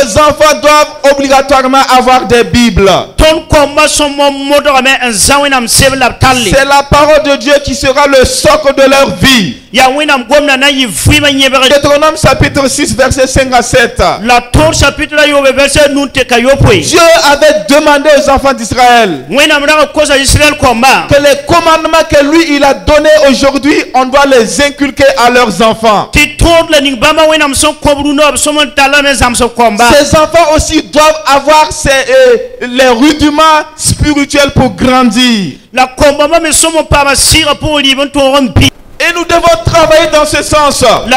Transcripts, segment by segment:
nos enfants doivent obligatoirement avoir des Bibles. C'est la parole de Dieu qui sera le socle de leur vie. Deutéronome chapitre 6 verset 5 à 7. Dieu avait demandé aux enfants d'Israël que les commandements que lui il a donnés aujourd'hui, on doit les inculquer à leurs enfants. Ces enfants aussi doivent avoir les rudiments spirituels pour grandir. Et nous devons travailler dans ce sens. Pour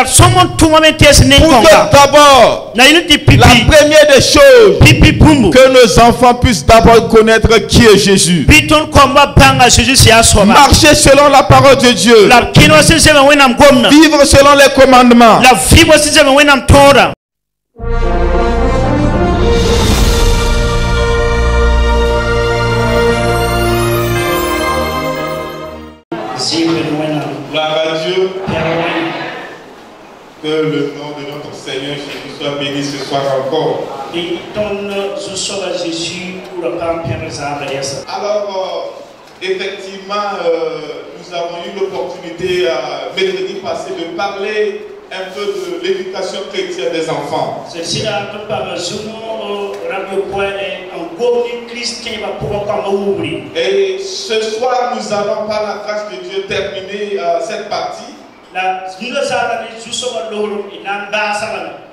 que d'abord, la première des choses, que nos enfants puissent d'abord connaître qui est Jésus. Marcher selon la parole de Dieu. Vivre selon les commandements. Gloire à Dieu. Que le nom de notre Seigneur Jésus soit béni ce soir encore. Alors, effectivement, nous avons eu l'opportunité mercredi passé de parler un peu de l'éducation chrétienne des enfants. Et ce soir, nous allons par la grâce de Dieu terminer cette partie.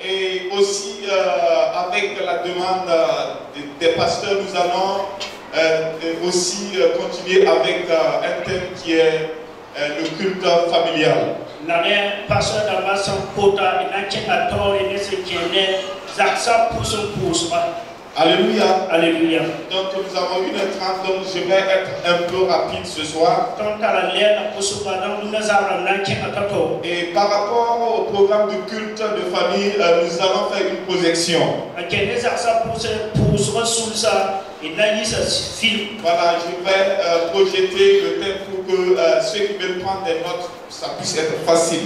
Et aussi avec la demande des pasteurs, nous allons aussi continuer avec un thème qui est le culte familial. Alléluia. Alléluia. Donc nous avons une entrée, donc je vais être un peu rapide ce soir. Et par rapport au programme de culte de famille, nous allons faire une projection. Voilà, je vais projeter le thème pour que ceux qui veulent prendre des notes, ça puisse être facile.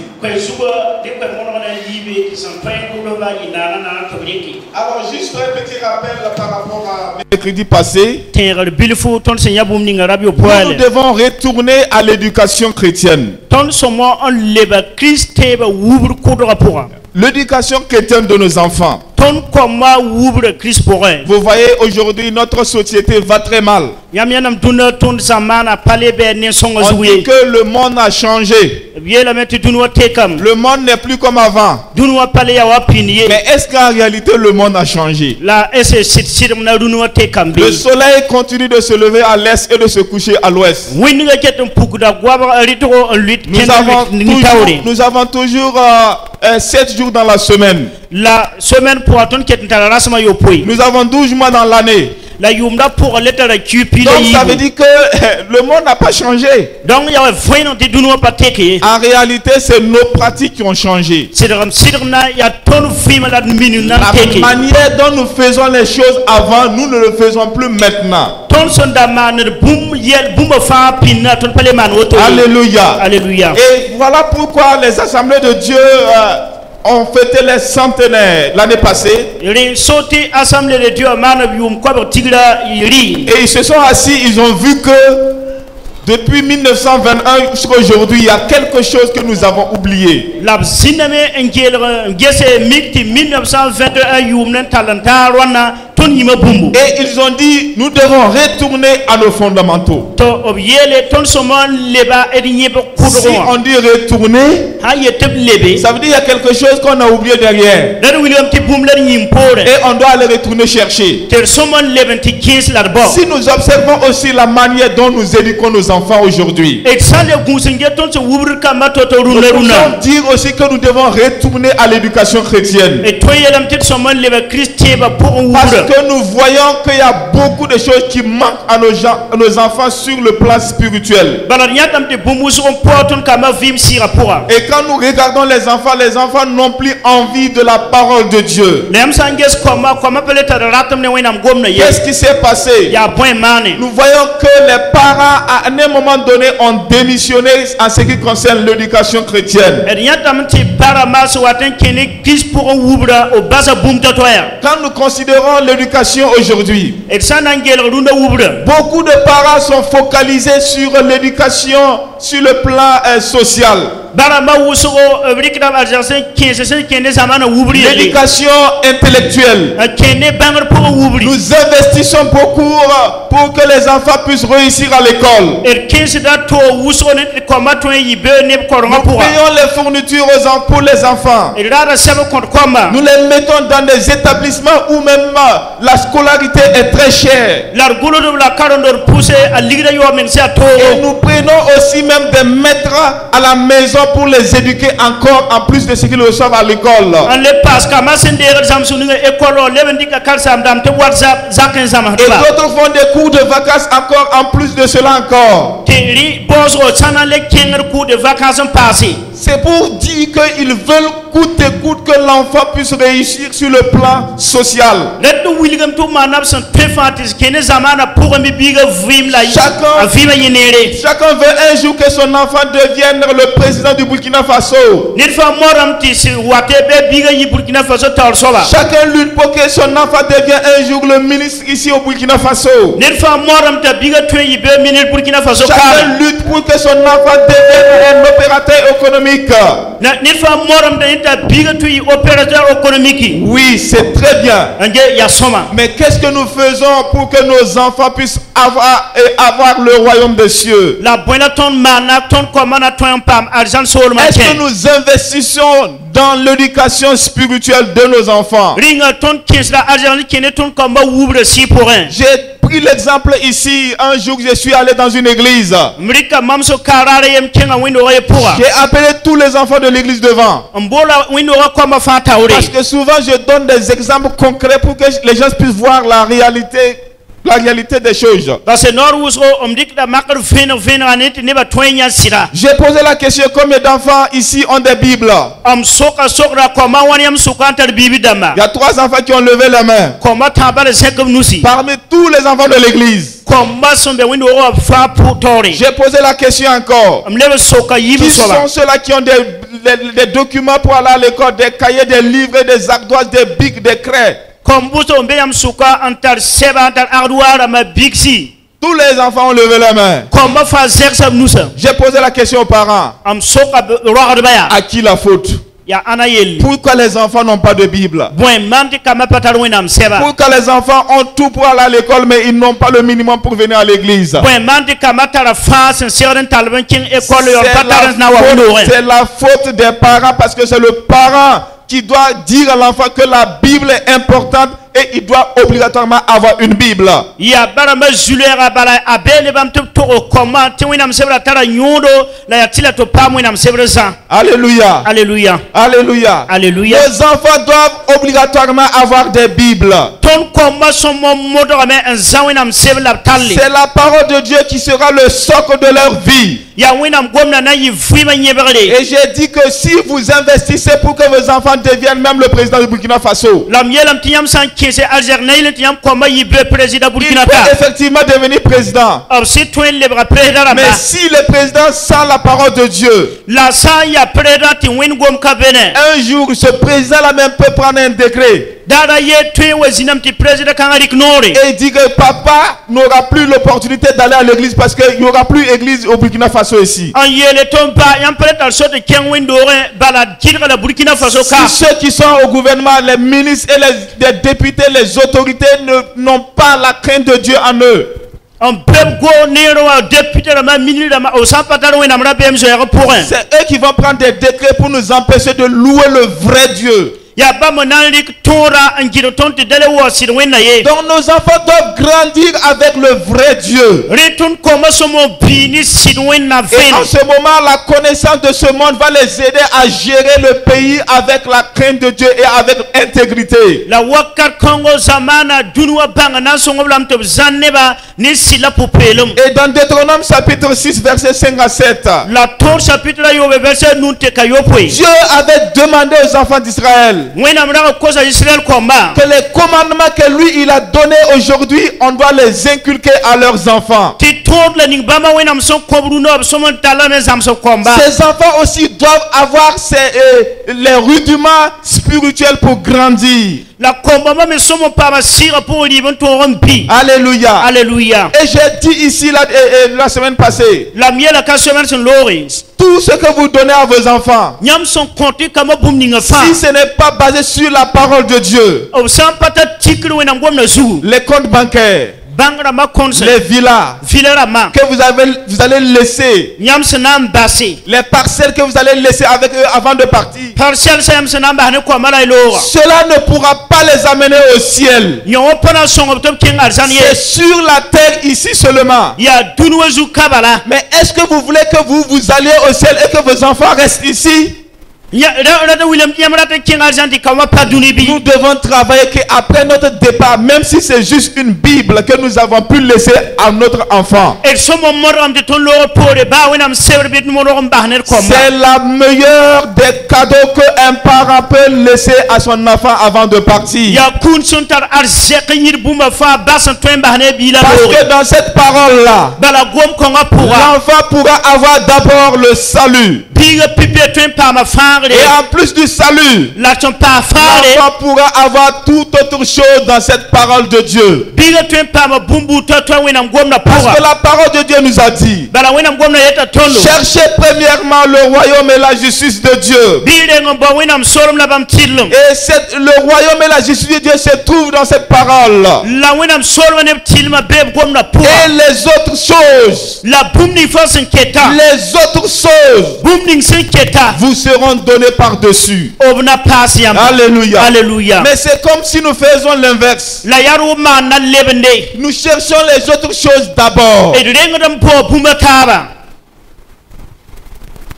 Alors juste un petit rappel par rapport à mercredi passé. Nous devons retourner à l'éducation chrétienne. L'éducation chrétienne de nos enfants. Vous voyez, aujourd'hui, notre société va très mal. On dit que le monde a changé. Le monde n'est plus comme avant. Mais est-ce qu'en réalité, le monde a changé? Le soleil continue de se lever à l'est et de se coucher à l'ouest. Nous avons toujours 7 jours dans la semaine. Nous avons 12 mois dans l'année. Donc ça veut dire que le monde n'a pas changé. En réalité, c'est nos pratiques qui ont changé. La manière dont nous faisons les choses avant, nous ne le faisons plus maintenant. Alléluia. Alléluia. Et voilà pourquoi les assemblées de Dieu ont fêté les centenaires l'année passée. Et ils se sont assis, ils ont vu que depuis 1921 jusqu'à aujourd'hui, il y a quelque chose que nous avons oublié. Et ils ont dit, nous devons retourner à nos fondamentaux. Si on dit retourner, ça veut dire qu'il y a quelque chose qu'on a oublié derrière. Et on doit aller retourner chercher. Si nous observons aussi la manière dont nous éduquons nos enfants aujourd'hui, nous pouvons dire aussi que nous devons retourner à l'éducation chrétienne. Parce que nous voyons qu'il y a beaucoup de choses qui manquent à nos enfants sur le plan spirituel. Et quand nous regardons les enfants n'ont plus envie de la parole de Dieu. Qu'est-ce qui s'est passé? Nous voyons que les parents à un moment donné ont démissionné en ce qui concerne l'éducation chrétienne. Quand nous considérons l'éducation aujourd'hui, beaucoup de parents sont focalisés sur l'éducation sur le plan social. L'éducation intellectuelle. Nous investissons beaucoup pour que les enfants puissent réussir à l'école. Nous payons les fournitures pour les enfants. Nous les mettons dans des établissements où même la scolarité est très chère. Et nous prenons aussi même des maîtres à la maison pour les éduquer encore en plus de ce qu'ils reçoivent à l'école. Et d'autres font des cours de vacances encore en plus de cela encore. C'est pour dire qu'ils veulent coûte et coûte que l'enfant puisse réussir sur le plan social. Chacun veut un jour que son enfant devienne le président du Burkina Faso. Chacun lutte pour que son enfant devienne un jour le ministre ici au Burkina Faso. Chacun lutte pour que son enfant devienne un opérateur économique. Oui, c'est très bien. Mais qu'est-ce que nous faisons pour que nos enfants puissent avoir le royaume des cieux? Est-ce que nous investissons dans l'éducation spirituelle de nos enfants? J'ai pris l'exemple ici. Un jour, je suis allé dans une église. J'ai appelé tous les enfants de l'église devant. Parce que souvent, je donne des exemples concrets pour que les gens puissent voir la réalité des choses. J'ai posé la question: combien d'enfants ici ont des Bibles? Il y a 3 enfants qui ont levé la main. Parmi tous les enfants de l'église. J'ai posé la question encore: qui sont ceux-là qui ont des documents pour aller à l'école, des cahiers, des livres, des ardoises, des bics, des craies? Tous les enfants ont levé la main. J'ai posé la question aux parents: à qui la faute? Pourquoi les enfants n'ont pas de Bible? Pourquoi les enfants ont tout pour aller à l'école mais ils n'ont pas le minimum pour venir à l'église? C'est la faute des parents, parce que c'est le parent qui doit dire à l'enfant que la Bible est importante et il doit obligatoirement avoir une Bible. Alléluia. Alléluia. Alléluia. Alléluia. Les enfants doivent obligatoirement avoir des Bibles. C'est la parole de Dieu qui sera le socle de leur vie. Et j'ai dit que si vous investissez pour que vos enfants deviennent même le président du Burkina Faso, il peut effectivement devenir président. Mais si le président sent la parole de Dieu, un jour ce président-là même peut prendre un décret et dit que papa n'aura plus l'opportunité d'aller à l'église parce qu'il n'y aura plus d'église au Burkina Faso ici. Si ceux qui sont au gouvernement, les ministres et les députés, les autorités n'ont pas la crainte de Dieu en eux, c'est eux qui vont prendre des décrets pour nous empêcher de louer le vrai Dieu. Donc nos enfants doivent grandir avec le vrai Dieu. Et en ce moment, la connaissance de ce monde va les aider à gérer le pays avec la crainte de Dieu et avec intégrité. Et dans Deutéronome chapitre 6 verset 5 à 7, Dieu avait demandé aux enfants d'Israël que les commandements que lui il a donnés aujourd'hui, on doit les inculquer à leurs enfants. Ces enfants aussi doivent avoir les rudiments spirituels pour grandir. Alléluia. Alléluia. Et j'ai dit ici la semaine passée, tout ce que vous donnez à vos enfants, si ce n'est pas basé sur la parole de Dieu, les comptes bancaires, les villas que vous allez laisser, les parcelles que vous allez laisser avec eux avant de partir, cela ne pourra pas les amener au ciel. C'est sur la terre ici seulement. Mais est-ce que vous voulez que vous alliez au ciel et que vos enfants restent ici? Nous devons travailler qu'après notre départ, même si c'est juste une Bible que nous avons pu laisser à notre enfant, c'est la meilleure des cadeaux qu'un parent peut laisser à son enfant avant de partir. Parce que dans cette parole-là, l'enfant pourra avoir d'abord le salut. Et en plus du salut, l'enfant pourra avoir toute autre chose dans cette parole de Dieu. Parce que la parole de Dieu nous a dit, cherchez premièrement le royaume et la justice de Dieu. Et le royaume et la justice de Dieu se trouvent dans cette parole. Et les autres choses, vous seront donnés par-dessus. Alléluia. Alléluia. Mais c'est comme si nous faisons l'inverse. Nous cherchons les autres choses d'abord.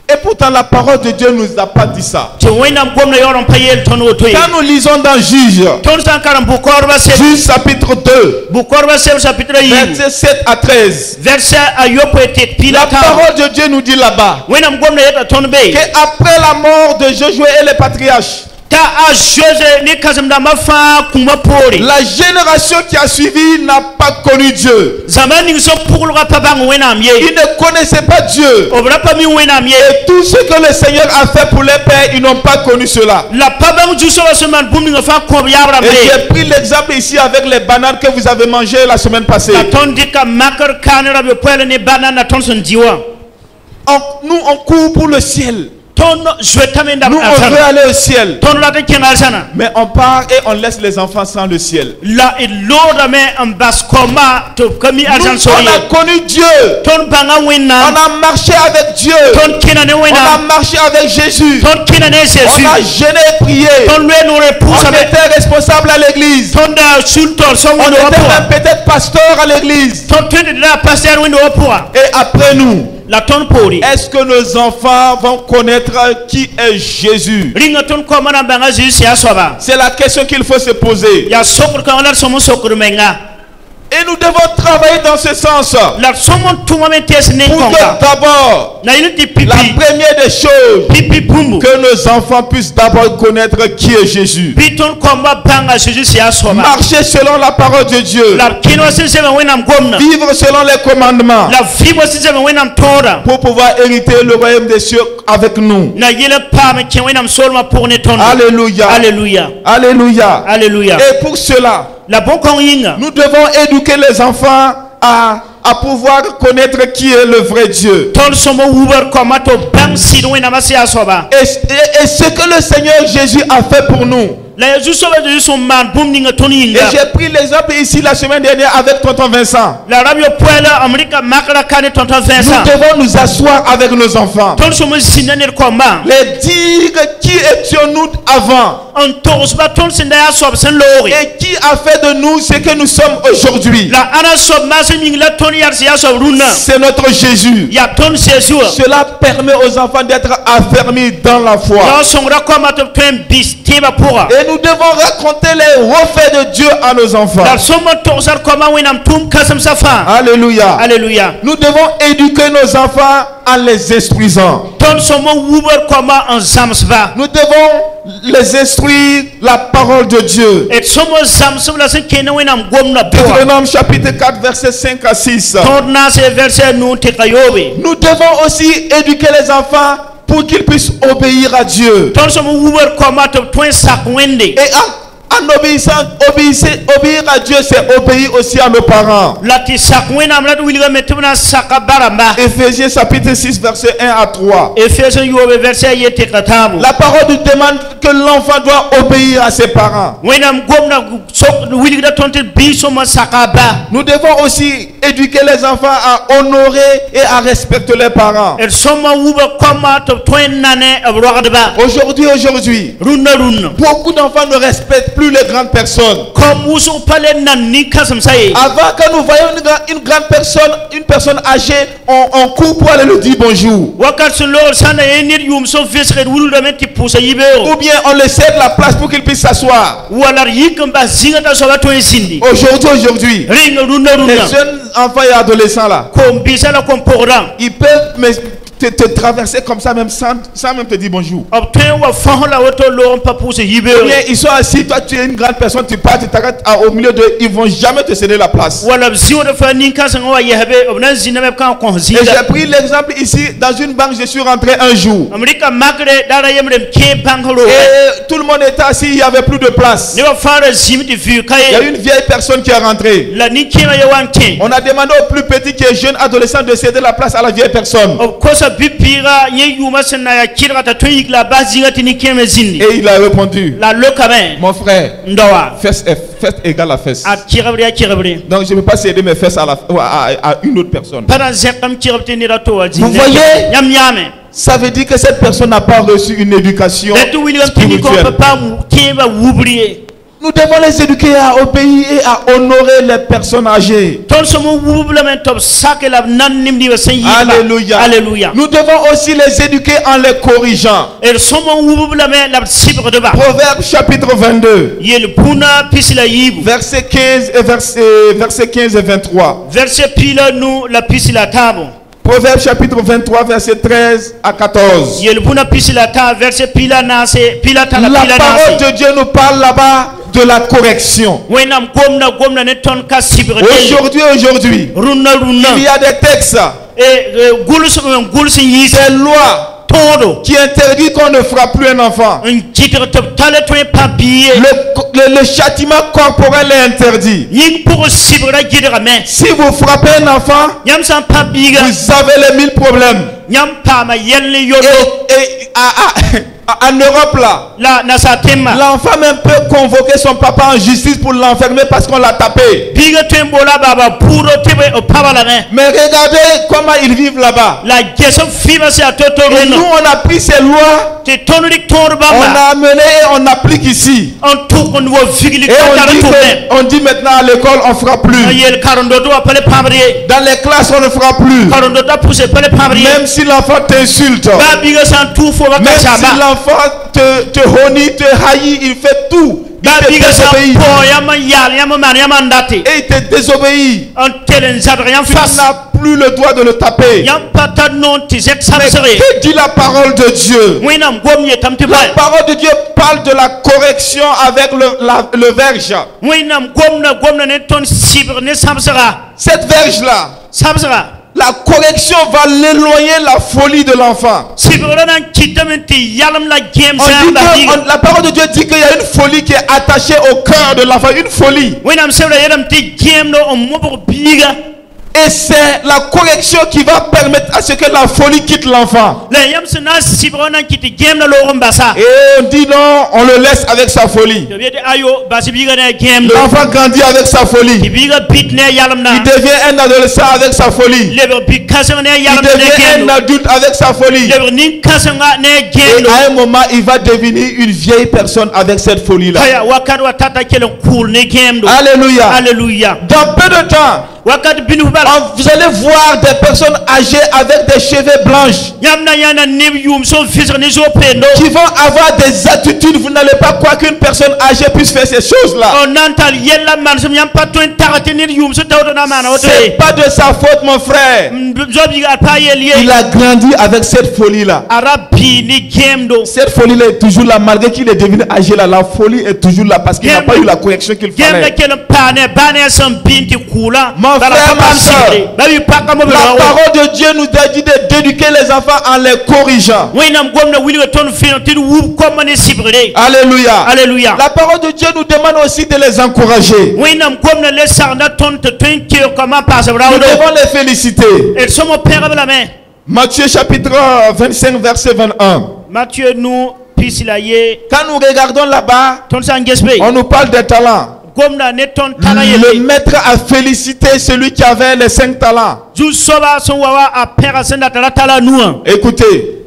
Et pourtant la parole de Dieu ne nous a pas dit ça. Quand nous lisons dans Juge chapitre 2, verset 7 à 13, la parole de Dieu nous dit là-bas qu'après la mort de Josué et les patriarches, la génération qui a suivi n'a pas connu Dieu. Ils ne connaissaient pas Dieu. Et tout ce que le Seigneur a fait pour les pères, ils n'ont pas connu cela. Et j'ai pris l'exemple ici avec les bananes que vous avez mangées la semaine passée. Nous on court pour le ciel. Nous on veut aller au ciel, mais on part et on laisse les enfants sans le ciel. Nous, on a connu Dieu, on a marché avec Dieu, on a marché avec Jésus, on a jeûné et prié, on était responsable à l'église, on était même peut-être pasteur à l'église. Et après nous, est-ce que nos enfants vont connaître qui est Jésus? C'est la question qu'il faut se poser. Et nous devons travailler dans ce sens. Pour que d'abord, la première des choses, que nos enfants puissent d'abord connaître qui est Jésus. Marcher selon la parole de Dieu. Vivre selon les commandements. Pour pouvoir hériter le royaume des cieux avec nous. Alléluia. Alléluia. Alléluia. Alléluia. Et pour cela, nous devons éduquer les enfants à pouvoir connaître qui est le vrai Dieu. Et ce que le Seigneur Jésus a fait pour nous, Et j'ai pris l'exemple ici la semaine dernière avec tonton Vincent. Nous devons nous asseoir avec nos enfants. Les dire qui étions-nous avant. Et qui a fait de nous ce que nous sommes aujourd'hui. C'est notre Jésus. Cela permet aux enfants d'être affermis dans la foi. Et nous devons raconter les refaits de Dieu à nos enfants. Alléluia. Alléluia. Nous devons éduquer nos enfants en les instruisant. Nous devons les instruire la parole de Dieu. Deutéronome chapitre 4 verset 5 à 6. Nous devons aussi éduquer les enfants pour qu'ils puissent obéir à Dieu. Et en obéissant, obéir à Dieu, c'est obéir aussi à nos parents. Éphésiens chapitre 6 verset 1 à 3. La parole nous demande que l'enfant doit obéir à ses parents. Nous devons aussi éduquer les enfants à honorer et à respecter leurs parents. Aujourd'hui, beaucoup d'enfants ne respectent plus les grandes personnes. Avant, quand nous voyons une grande personne, une personne âgée, on court pour aller lui dire bonjour. Ou bien on le cède la place pour qu'il puisse s'asseoir. Aujourd'hui, les jeunes enfants et adolescents là, ils peuvent te traverser comme ça même sans même te dire bonjour. Ou bien ils sont assis, toi tu es une grande personne, tu pars, tu t'arrêtes au milieu d'eux, ils vont jamais te céder la place. Et j'ai pris l'exemple ici, dans une banque je suis rentré un jour. Et tout le monde était assis, il n'y avait plus de place. Il y a une vieille personne qui est rentrée. On a demandé au plus petit qui est jeune adolescent de céder la place à la vieille personne. Et il a répondu, mon frère, fesse égale à fesse. Donc je ne peux pas céder mes fesses à une autre personne. Vous voyez, ça veut dire que cette personne n'a pas reçu une éducation spirituelle. Nous devons les éduquer à obéir et à honorer les personnes âgées. Alléluia. Alléluia. Nous devons aussi les éduquer en les corrigeant. Proverbe chapitre 22. Verset 15 et 23. Proverbe chapitre 23 verset 13 à 14. La parole de Dieu nous parle là-bas de la correction. Aujourd'hui, il y a des textes, des lois qui interdit qu'on ne frappe plus un enfant. Le châtiment corporel est interdit. Si vous frappez un enfant, vous avez les 1000 problèmes. En Europe là, l'enfant même peut convoquer son papa en justice pour l'enfermer parce qu'on l'a tapé. Mais regardez comment ils vivent là-bas. Et nous on a pris ces lois, on a amené et on applique ici. Et on dit maintenant à l'école on ne fera plus. Dans les classes on ne fera plus. Même si l'enfant t'insulte, même si l'enfant te honnie, te haït, il fait tout. Il te désobéit. Et il te désobéit. Tu n'as plus le droit de le taper. Mais que dit la parole de Dieu? La parole de Dieu parle de la correction avec le verge. Cette verge là, la correction va l'éloigner la folie de l'enfant. La parole de Dieu dit qu'il y a une folie qui est attachée au cœur de l'enfant. Une folie. Et c'est la correction qui va permettre à ce que la folie quitte l'enfant. Et on dit non, on le laisse avec sa folie. L'enfant grandit avec sa folie. Il devient un adolescent avec sa folie. Il devient un adulte avec sa folie. Et à un moment, il va devenir une vieille personne avec cette folie-là. Alléluia. Alléluia. Dans peu de temps, vous allez voir des personnes âgées avec des cheveux blanches qui vont avoir des attitudes. Vous n'allez pas croire qu'une personne âgée puisse faire ces choses-là. C'est pas de sa faute, mon frère. Il a grandi avec cette folie-là. Cette folie-là est toujours là, malgré qu'il est devenu âgé là. La folie est toujours là parce qu'il n'a pas eu la correction qu'il fallait. Mon frère, ma soeur, la parole de Dieu nous a dit d'éduquer les enfants en les corrigeant. Alléluia. Alléluia. La parole de Dieu nous demande aussi de les encourager. Nous devons les féliciter. Matthieu chapitre 25 verset 21. Matthieu nous quand nous regardons là-bas, on nous parle des talents. Le maître a félicité celui qui avait les 5 talents. Écoutez,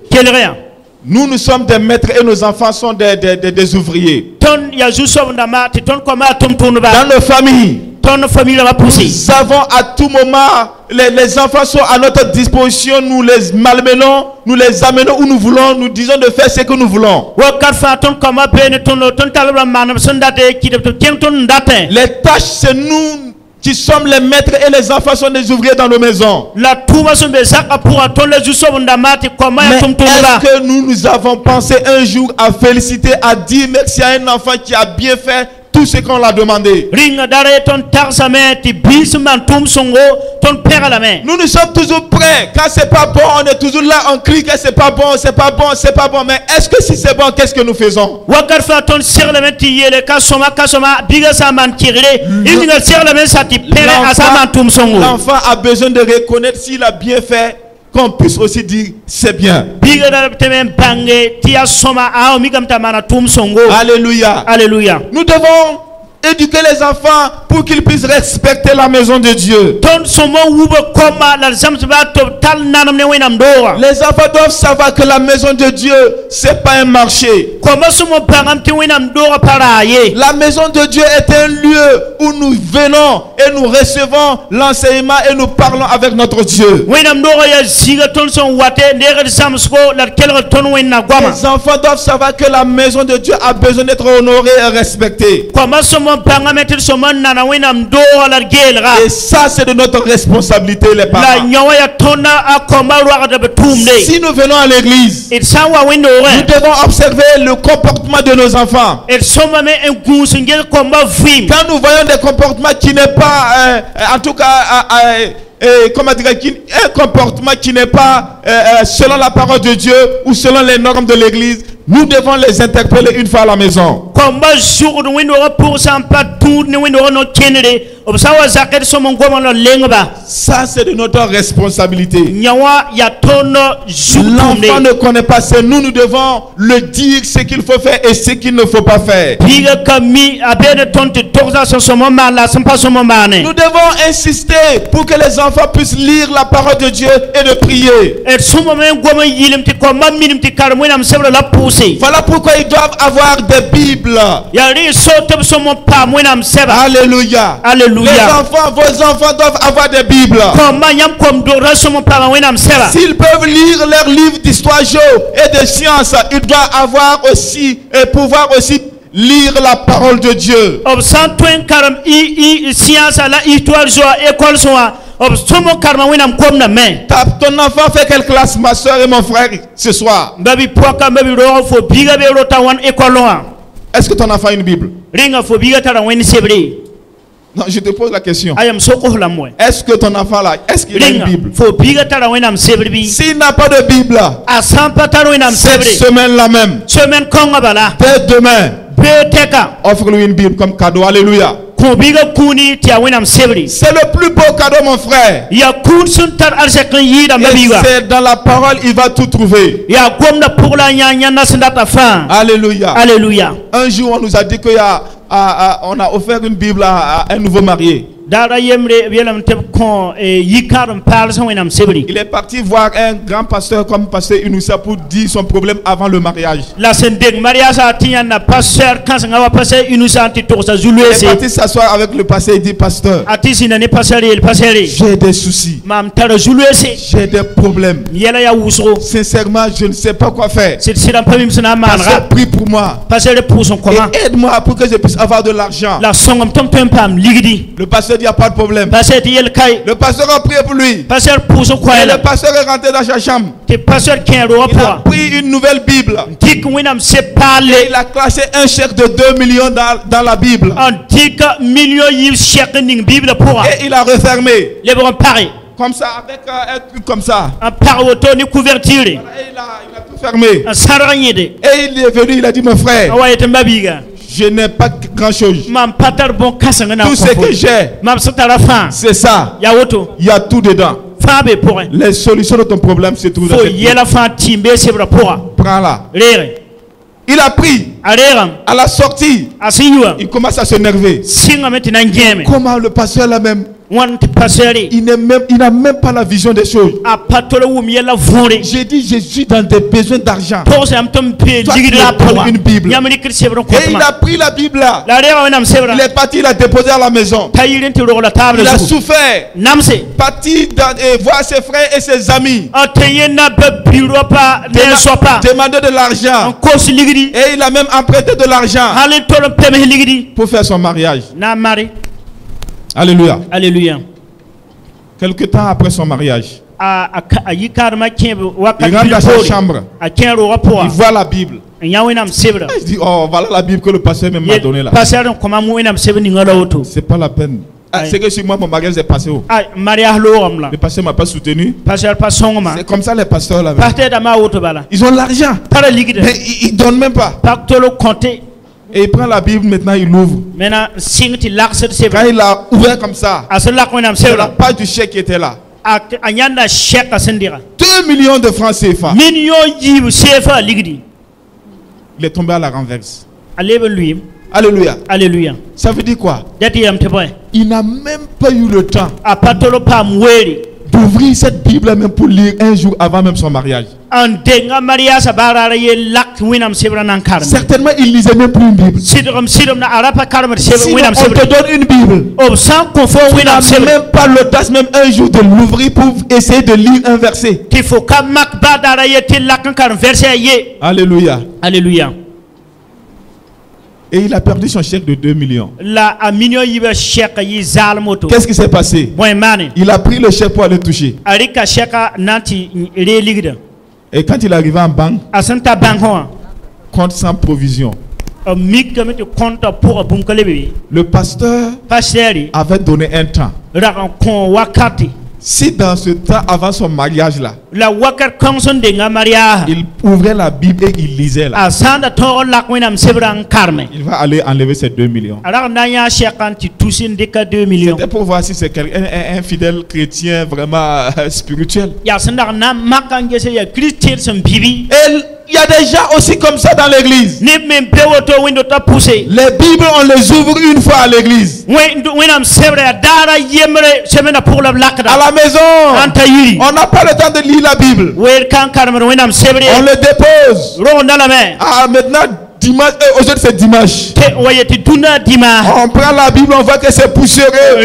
nous sommes des maîtres et nos enfants sont des ouvriers. Dans nos familles, nous avons à tout moment, les enfants sont à notre disposition, nous les malmenons, nous les amenons où nous voulons, nous disons de faire ce que nous voulons. Les tâches, c'est nous qui sommes les maîtres et les enfants sont des ouvriers dans nos maisons. Mais est-ce que nous avons pensé un jour à féliciter, à dire merci à un enfant qui a bien fait tout ce qu'on l'a demandé? Nous sommes toujours prêts. Quand c'est pas bon, on est toujours là, on crie que c'est pas bon, c'est pas bon, c'est pas bon. Mais est-ce que si c'est bon, qu'est-ce que nous faisons? L'enfant a besoin de reconnaître s'il a bien fait, qu'on puisse aussi dire c'est bien. Alléluia. Alléluia. Nous devons éduquer les enfants pour qu'ils puissent respecter la maison de Dieu. Les enfants doivent savoir que la maison de Dieu, c'est pas un marché. La maison de Dieu est un lieu où nous venons et nous recevons l'enseignement et nous parlons avec notre Dieu. Les enfants doivent savoir que la maison de Dieu a besoin d'être honorée et respectée. Et ça, c'est de notre responsabilité, les parents. Si nous venons à l'église, nous devons observer le comportement de nos enfants. Quand nous voyons des comportements qui n'est pas, en tout cas, comment dire, un comportement qui n'est pas selon la parole de Dieu ou selon les normes de l'église, nous devons les interpeller une fois à la maison. Ça, c'est de notre responsabilité. L'enfant ne connaît pas, c'est nous, nous devons le dire ce qu'il faut faire et ce qu'il ne faut pas faire. Nous devons insister pour que les enfants puissent lire la parole de Dieu et de prier. Voilà pourquoi ils doivent avoir des Bibles. Alléluia. Alléluia. Vos enfants doivent avoir des Bibles. S'ils peuvent lire leurs livres d'histoire géo et de sciences, ils doivent avoir aussi et pouvoir aussi lire la parole de Dieu. Ton enfant fait quelle classe, ma soeur et mon frère, ce soir? Est-ce que ton enfant a une Bible? Non, je te pose la question. Est-ce que ton enfant là, est-ce qu'il a une Bible? S'il n'a pas de Bible, cette semaine-là même, dès demain, offre-lui une Bible comme cadeau. Alléluia. C'est le plus beau cadeau, mon frère. Et c'est dans la parole, il va tout trouver. Alléluia. Alléluia. Un jour, on nous a dit qu'on a offert une Bible à un nouveau marié. Il est parti voir un grand pasteur comme pasteur Inoussa pour dire son problème avant le mariage. Il est parti s'asseoir avec le pasteur et dit: pasteur, j'ai des soucis, j'ai des problèmes. Sincèrement, je ne sais pas quoi faire. Pasteur, prie pour moi et aide-moi pour que je puisse avoir de l'argent. Le pasteur dit: il n'y a pas de problème. Le pasteur a prié pour lui. Et le pasteur est rentré dans sa chambre. Il a pris une nouvelle Bible. Et il a classé un chèque de 2 millions dans la Bible. Et il a refermé. Comme ça, avec un truc comme ça. Et il a tout fermé. Et il est venu, il a dit: mon frère, je n'ai pas grand chose. Tout ce que j'ai, c'est ça. Il y a tout dedans. Les solutions de ton problème se trouvent dans cette Bible. Prends-la. Il a pris. À la sortie, il commence à s'énerver. Comment le pasteur l'a même? Il n'a même pas la vision des choses. J'ai dit: je suis dans des besoins d'argent. Toi, tu as pris une Bible. Et il a pris la Bible là. Il est parti, il a déposé à la maison. Il a souffert. Parti voir ses frères et ses amis. Demander de l'argent. Et il a même emprunté de l'argent pour faire son mariage. Alléluia. Alléluia. Quelque temps après son mariage, il rentre dans sa chambre. Il voit la Bible. Il dit: oh, voilà la Bible que le pasteur m'a donnée là. C'est pas la peine. C'est que sur moi, mon mariage est passé où? Le pasteur ne m'a pas soutenu. C'est comme ça les pasteurs là. Ils ont l'argent, mais ils ne donnent même pas. Et il prend la Bible, maintenant il l'ouvre. Quand il l'a ouvert comme ça, c'est la page du chèque qui était là. 2 millions de francs CFA. Il est tombé à la renverse. Alléluia. Alléluia. Ça veut dire quoi? Il n'a même pas eu le temps d'ouvrir cette Bible même pour lire un jour avant même son mariage. Certainement, il lisait même plus une Bible. Si on te donne une Bible, tu n'as même pas l'audace même un jour de l'ouvrir pour essayer de lire un verset. Alléluia. Alléluia. Et il a perdu son chèque de 2 millions. Qu'est-ce qui s'est passé? Il a pris le chèque pour aller toucher. Et quand il est arrivé en banque, compte sans provision. Le pasteur avait donné un temps. Si dans ce temps avant son mariage là, il ouvrait la Bible et il lisait là, il va aller enlever ces 2 millions. C'était pour voir si c'est un fidèle chrétien vraiment spirituel. Et il y a des gens aussi comme ça dans l'église. Les Bibles, on les ouvre une fois à l'église. À la maison, on n'a pas le temps de lire la Bible. On le dépose. Ah, maintenant, dimanche, aujourd'hui c'est dimanche. On prend la Bible, on voit que c'est poussiéreux. On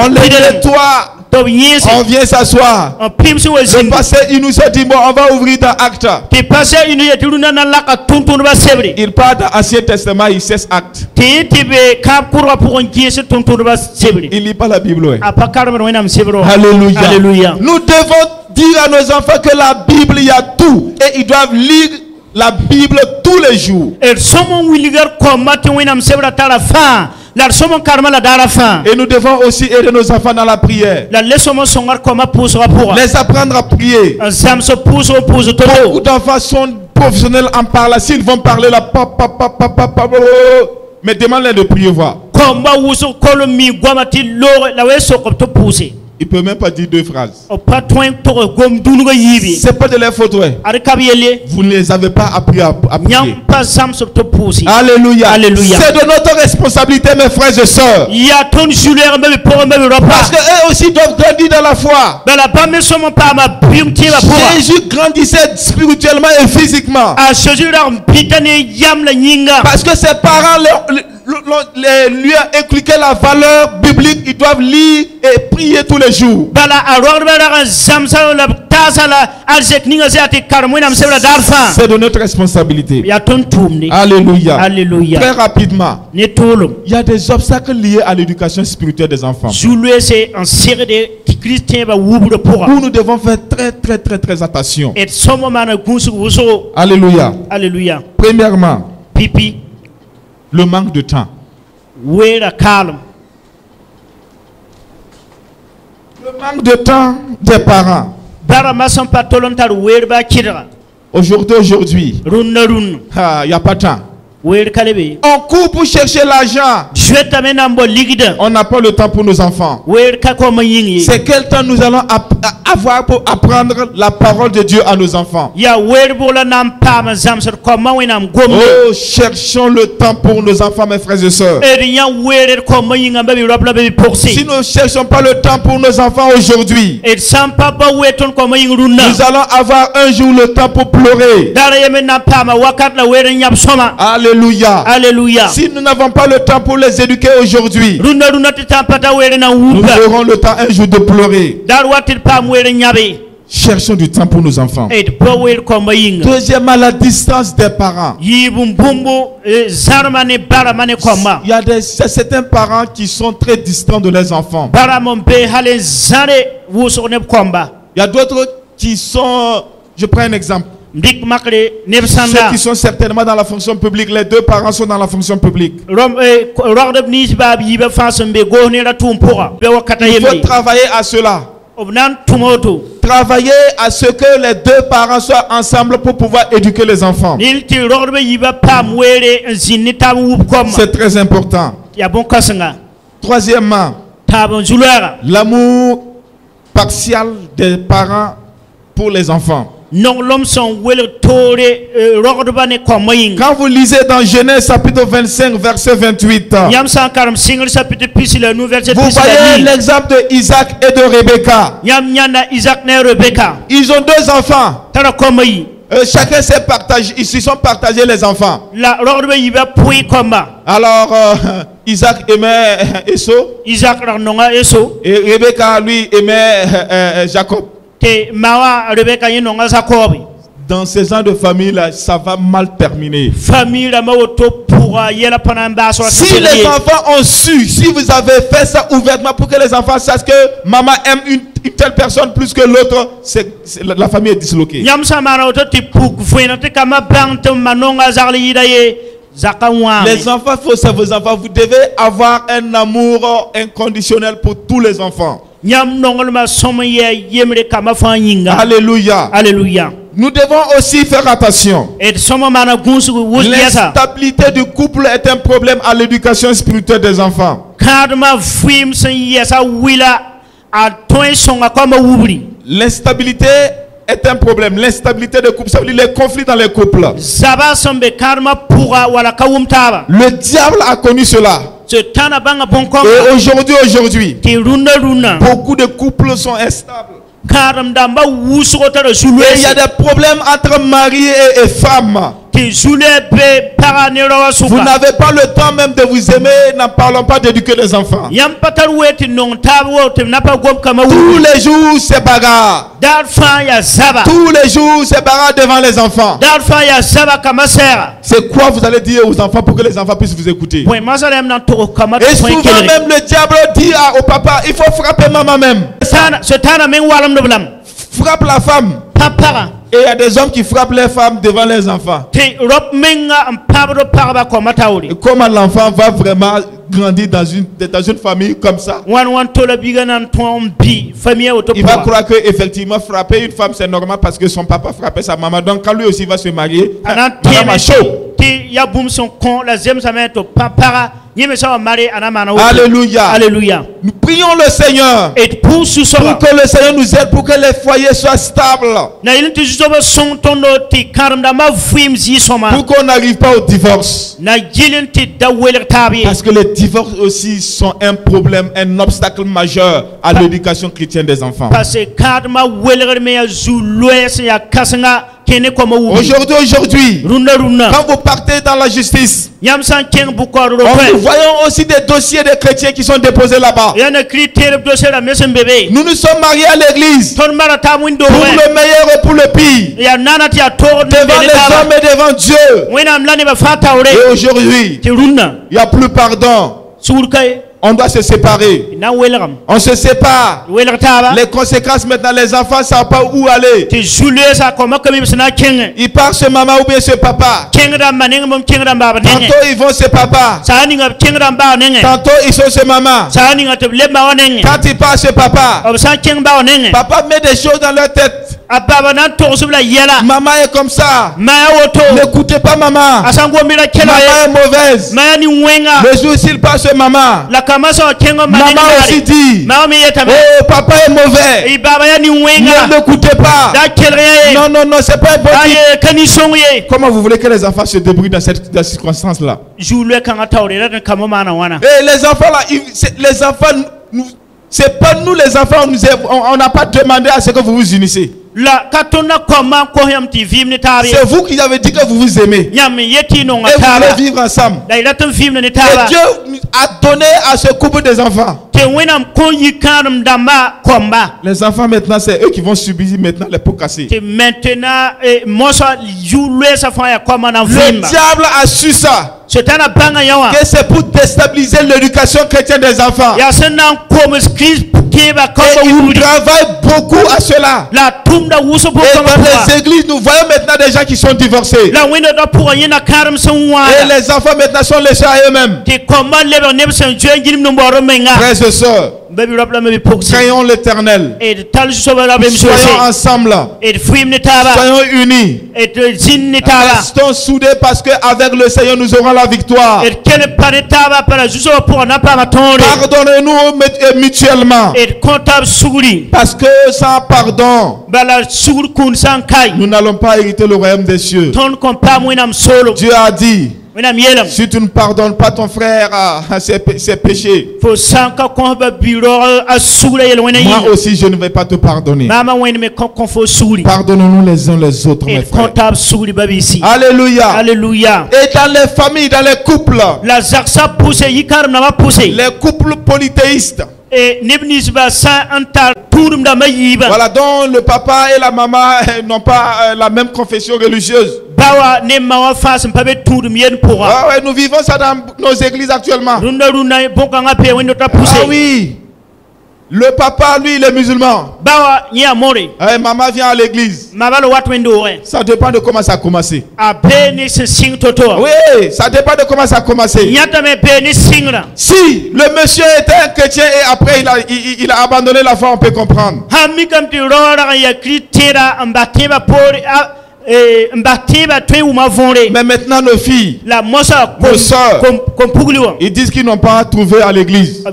le nettoie. On vient s'asseoir. Le pasteur, il nous a dit: bon, on va ouvrir dans Actes. Il part dans l'Ancien Testament, il cesse Actes. Il lit pas la Bible. Ouais. Alléluia. Alléluia. Nous devons dire à nos enfants que la Bible, il y a tout. Et ils doivent lire la Bible tous les jours. Et nous devons aussi aider nos enfants dans la prière. Les apprendre à prier. Beaucoup d'enfants sont professionnels en parlant. S'ils vont parler là, mais demande-les de prier voir. Il peut même pas dire deux phrases. C'est pas de leur faute, ouais. Vous ne les avez pas appris à prier. Alléluia. Alléluia. C'est de notre responsabilité, mes frères et sœurs. Parce qu'eux aussi doivent grandir dans la foi. Jésus grandissait spirituellement et physiquement. Parce que ses parents lui a inculqué la valeur biblique. Ils doivent lire et prier tous les jours. C'est de notre responsabilité. Alléluia. Alléluia. Très rapidement, il y a des obstacles liés à l'éducation spirituelle des enfants. Où nous devons faire très attention. Alléluia. Alléluia. Premièrement, le manque de temps. Le manque de temps des parents. Aujourd'hui, il n'y a pas de temps. On court pour chercher l'argent. On n'a pas le temps pour nos enfants. C'est quel temps nous allons avoir pour apprendre la parole de Dieu à nos enfants? Oh, cherchons le temps pour nos enfants, mes frères et sœurs. Si nous ne cherchons pas le temps pour nos enfants aujourd'hui, nous allons avoir un jour le temps pour pleurer. Alléluia. Alléluia. Si nous n'avons pas le temps pour les éduquer aujourd'hui, nous aurons le temps un jour de pleurer. Cherchons du temps pour nos enfants. Deuxièmement, la distance des parents. Il y a certains parents qui sont très distants de leurs enfants. Il y a d'autres qui sont... Je prends un exemple. Ceux qui sont certainement dans la fonction publique, les deux parents sont dans la fonction publique. Il faut travailler à cela. Travailler à ce que les deux parents soient ensemble pour pouvoir éduquer les enfants. C'est très important. Troisièmement, l'amour partial des parents pour les enfants. Quand vous lisez dans Genèse chapitre 25 verset 28, vous voyez l'exemple de Isaac et de Rebecca. Ils ont deux enfants. Chacun s'est partagé, ils se sont partagés les enfants. Alors Isaac aimait Esau et Rebecca lui aimait Jacob. Dans ces gens de famille là, ça va mal terminer. Si les enfants ont su, si vous avez fait ça ouvertement pour que les enfants sachent que maman aime une telle personne plus que l'autre, la famille est disloquée. Les enfants, il faut savoir, vos enfants, vous devez avoir un amour inconditionnel pour tous les enfants. Alléluia. Alléluia. Nous devons aussi faire attention. L'instabilité du couple est un problème à l'éducation spirituelle des enfants. L'instabilité est un problème. L'instabilité de couple, ça veut dire les conflits dans les couples. Le diable a connu cela. Et aujourd'hui, beaucoup de couples sont instables. Et il y a des problèmes entre mari et femme. Vous n'avez pas le temps même de vous aimer, n'en parlons pas d'éduquer les enfants. Tous les jours, c'est bagarre. Tous les jours, c'est bagarre devant les enfants. C'est quoi vous allez dire aux enfants pour que les enfants puissent vous écouter? Et souvent même le diable dit au papa, il faut frapper maman même. Frappe la femme. Et il y a des hommes qui frappent les femmes devant les enfants. Et comment l'enfant va vraiment grandir dans une famille comme ça? Il va croire que effectivement frapper une femme c'est normal parce que son papa frappait sa maman. Donc quand lui aussi va se marier, maman chaud. Alléluia. Alléluia. Nous prions le Seigneur pour que le Seigneur nous aide, pour que les foyers soient stables, pour qu'on n'arrive pas au divorce. Parce que les divorces aussi sont un problème, un obstacle majeur à l'éducation chrétienne des enfants. Aujourd'hui, quand vous partez dans la justice, nous voyons aussi des dossiers de chrétiens qui sont déposés là-bas. Nous nous sommes mariés à l'église pour le meilleur et pour le pire, devant les hommes et devant Dieu. Et aujourd'hui, il n'y a plus pardon. On doit se séparer. On se sépare. Les conséquences maintenant, les enfants ne savent pas où aller. Ils partent chez maman ou bien chez papa. Tantôt ils vont chez papa. Tantôt ils sont chez maman. Quand ils partent chez papa, papa met des choses dans leur tête. Maman est comme ça. N'écoutez pas maman. Maman est mauvaise. Le jour s'il passe chez maman, maman aussi dit, oh papa est mauvais. Ne l'écoutez pas. Non, c'est pas impossible. Comment vous voulez que les enfants se débrouillent dans cette circonstance là? Et les enfants là, les enfants, c'est pas nous les enfants, on n'a pas demandé à ce que vous vous unissez. C'est vous qui avez dit que vous vous aimez et vous voulez vivre ensemble. Et Dieu a donné à ce couple des enfants. Les enfants maintenant, c'est eux qui vont subir maintenant les pots cassés. Le diable a su ça, que c'est pour déstabiliser l'éducation chrétienne des enfants. Et il travaille beaucoup à cela. Et dans les églises, nous voyons maintenant des gens qui sont divorcés. Et les enfants maintenant sont laissés à eux-mêmes. Frères et sœurs, craignons l'Éternel. Soyons ensemble. Soyons unis. Restons soudés parce qu'avec le Seigneur nous aurons la victoire. Pardonnez-nous mutuellement. Parce que sans pardon, nous n'allons pas hériter le royaume des cieux. Dieu a dit, si tu ne pardonnes pas ton frère ses péchés, moi aussi je ne vais pas te pardonner. Pardonnons-nous les uns les autres, mes frères. Alléluia. Alléluia. Et dans les familles, dans les couples, les couples polythéistes, voilà, dont le papa et la maman n'ont pas la même confession religieuse. Nous vivons ça dans nos églises actuellement. Ah oui. Le papa, lui, il est musulman. Maman vient à l'église. Ça dépend de comment ça a commencé. Oui, ça dépend de comment ça a commencé. Si le monsieur était un chrétien et après il a abandonné la foi, on peut comprendre. Mais maintenant nos filles, nos soeurs, ils disent qu'ils n'ont pas trouvé à l'église. Non,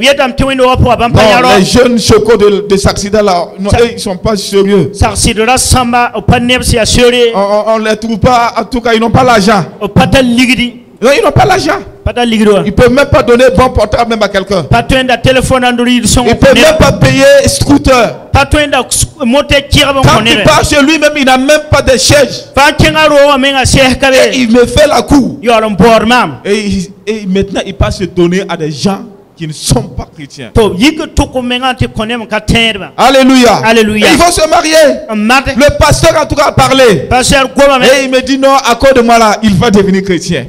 les jeunes chocos de Saxida là, non, ils ne sont pas sérieux. On ne les trouve pas, en tout cas ils n'ont pas l'argent. Non, ils n'ont pas l'argent. Ils ne peuvent même pas donner bon portable même à quelqu'un. Ils ne peuvent même pas payer scooter. Quand il part chez lui même, il n'a même pas de siège. Et il me fait la cour. Et maintenant il passe se donner à des gens qui ne sont pas chrétiens. Alléluia. Alléluia. Et ils vont se marier. Le pasteur en tout cas a parlé. Et il me dit non, à cause de moi là, il va devenir chrétien.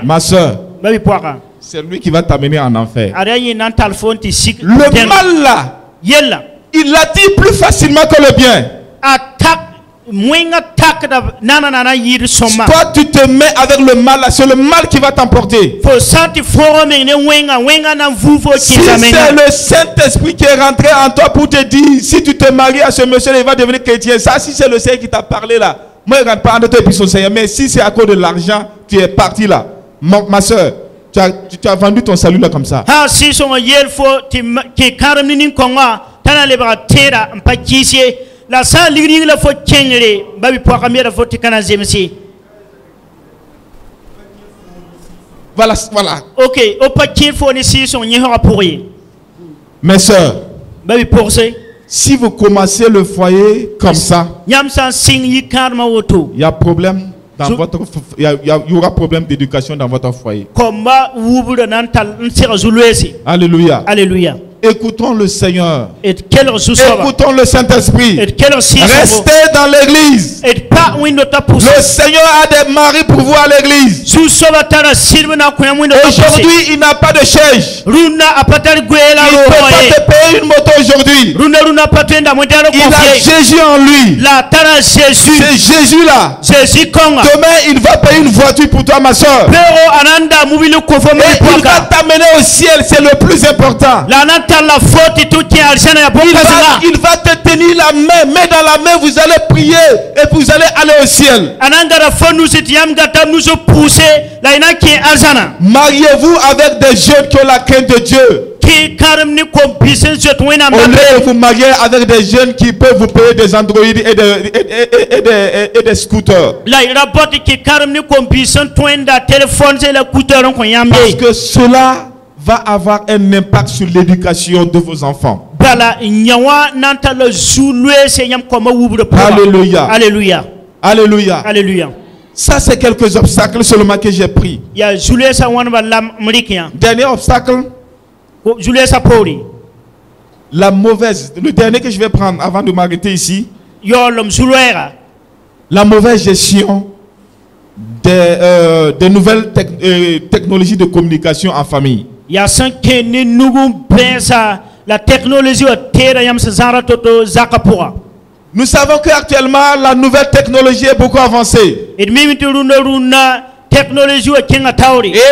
Ma soeur, c'est lui qui va t'amener en enfer. Le mal là, il l'attire plus facilement que le bien. Toi tu te mets avec le mal là, c'est le mal qui va t'emporter. Si c'est le Saint-Esprit qui est rentré en toi pour te dire, si tu te maries à ce monsieur il va devenir chrétien. Ça, si c'est le Seigneur qui t'a parlé là, moi je ne rentre pas en toi et puis son Seigneur. Mais si c'est à cause de l'argent, tu es parti là. Ma soeur, tu as vendu ton salut là comme ça. Si son yel fo qui karam ni konga tana le tera mpakisi la sa ligni la fo kengre babi po kamera fo tikana zemsi. Voilà. OK, au paquet fo ni si son yehora pourri. Mes sœurs, babi pourse. Si vous commencez le foyer comme ça, il y a problème dans votre, il y aura problème d'éducation dans votre foyer. Alléluia. Alléluia. Écoutons le Seigneur. Écoutons le Saint-Esprit. Restez dans l'église. Le Seigneur a des maris pour vous à l'église. Aujourd'hui, il n'a pas de siège. Il ne peut pas te payer une moto aujourd'hui. Il a Jésus en lui. C'est Jésus là. Demain, il va payer une voiture pour toi, ma soeur. Et il va t'amener au ciel. C'est le plus important. Il va te tenir la main, mais dans la main vous allez prier et vous allez aller au ciel. Mariez-vous avec des jeunes qui ont la crainte de Dieu. Au lieu de vous marier avec des jeunes qui peuvent vous payer des Android et des scooters. Parce que cela va avoir un impact sur l'éducation de vos enfants. Alléluia. Alléluia. Alléluia. Alléluia. Ça, c'est quelques obstacles seulement que j'ai pris. Dernier obstacle. La mauvaise, le dernier que je vais prendre avant de m'arrêter ici. La mauvaise gestion des nouvelles technologies de communication en famille. La technologie nous savons qu'actuellement la nouvelle technologie est beaucoup avancée. Et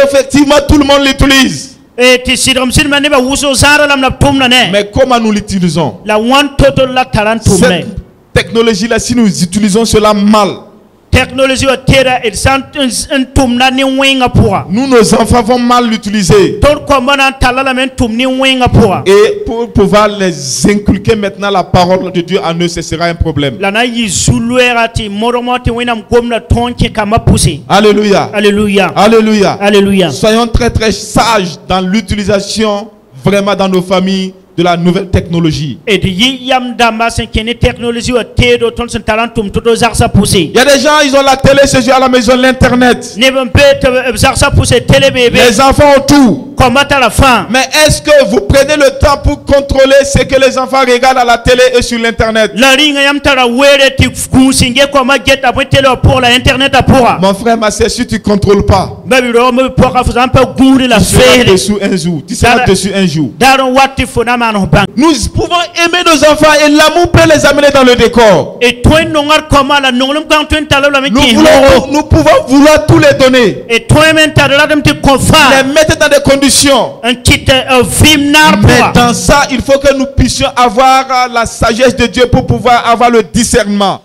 effectivement tout le monde l'utilise. Mais comment nous l'utilisons? Cette technologie là, si nous utilisons cela mal, nous, nos enfants vont mal l'utiliser. Et pour pouvoir les inculquer maintenant la parole de Dieu en eux, ce sera un problème. Alléluia. Alléluia. Alléluia. Alléluia. Soyons très très sages dans l'utilisation vraiment dans nos familles de la nouvelle technologie. Il y a des gens, ils ont la télé chez eux à la maison, l'internet. Les enfants ont tout. Mais est-ce que vous prenez le temps pour contrôler ce que les enfants regardent à la télé et sur l'internet? Mon frère, ma soeur, si tu ne contrôles pas, tu seras dessus un jour. Nous pouvons aimer nos enfants et l'amour peut les amener dans le décor. Nous pouvons vouloir tout les donner. Les mettre dans des conditions. Mais dans ça, il faut que nous puissions avoir la sagesse de Dieu pour pouvoir avoir le discernement.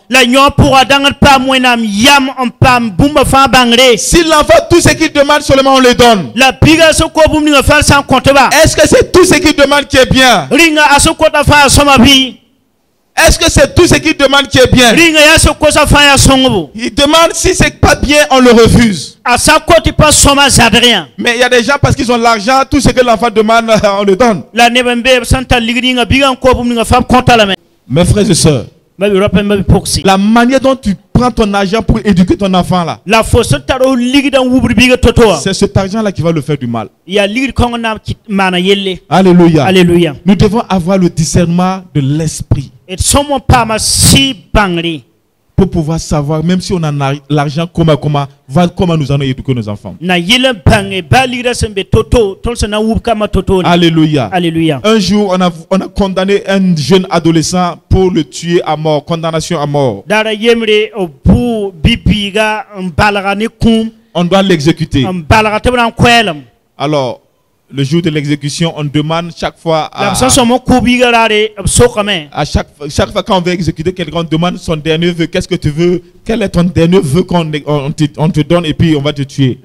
Si l'enfant, tout ce qu'il demande seulement on le donne. Est-ce que c'est tout ce qu'il demande qui est bien? Est-ce que c'est tout ce qu'il demande qui est bien? Il demande si c'est pas bien, on le refuse. Mais il y a des gens parce qu'ils ont l'argent, tout ce que l'enfant demande, on le donne. Mes frères et sœurs, la manière dont tu prends ton argent pour éduquer ton enfant là, c'est cet argent là qui va le faire du mal. Alléluia. Alléluia. Nous devons avoir le discernement de l'esprit pour pouvoir savoir, même si on a l'argent, comment nous allons éduquer nos enfants. Alléluia. Alléluia. Un jour, on a condamné un jeune adolescent pour le tuer à mort, condamnation à mort. On doit l'exécuter. Alors, Le jour de l'exécution, on demande chaque fois à chaque fois quand on veut exécuter quelqu'un, on demande son dernier vœu. Qu'est-ce que tu veux? Quel est ton dernier vœu qu'on te donne et puis on va te tuer?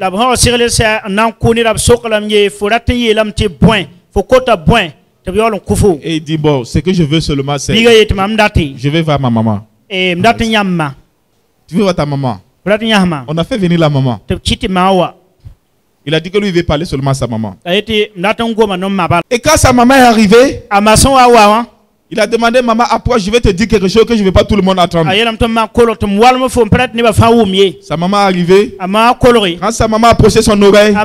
Et il dit bon, ce que je veux seulement c'est je vais voir ma maman. Tu veux voir ta maman? On a fait venir la maman. Il a dit que lui il veut parler seulement à sa maman. Et quand sa maman est arrivée, il a demandé maman, approche, je vais te dire quelque chose que je ne veux pas tout le monde attendre. Sa maman est arrivée. Quand sa maman a approché son oreille,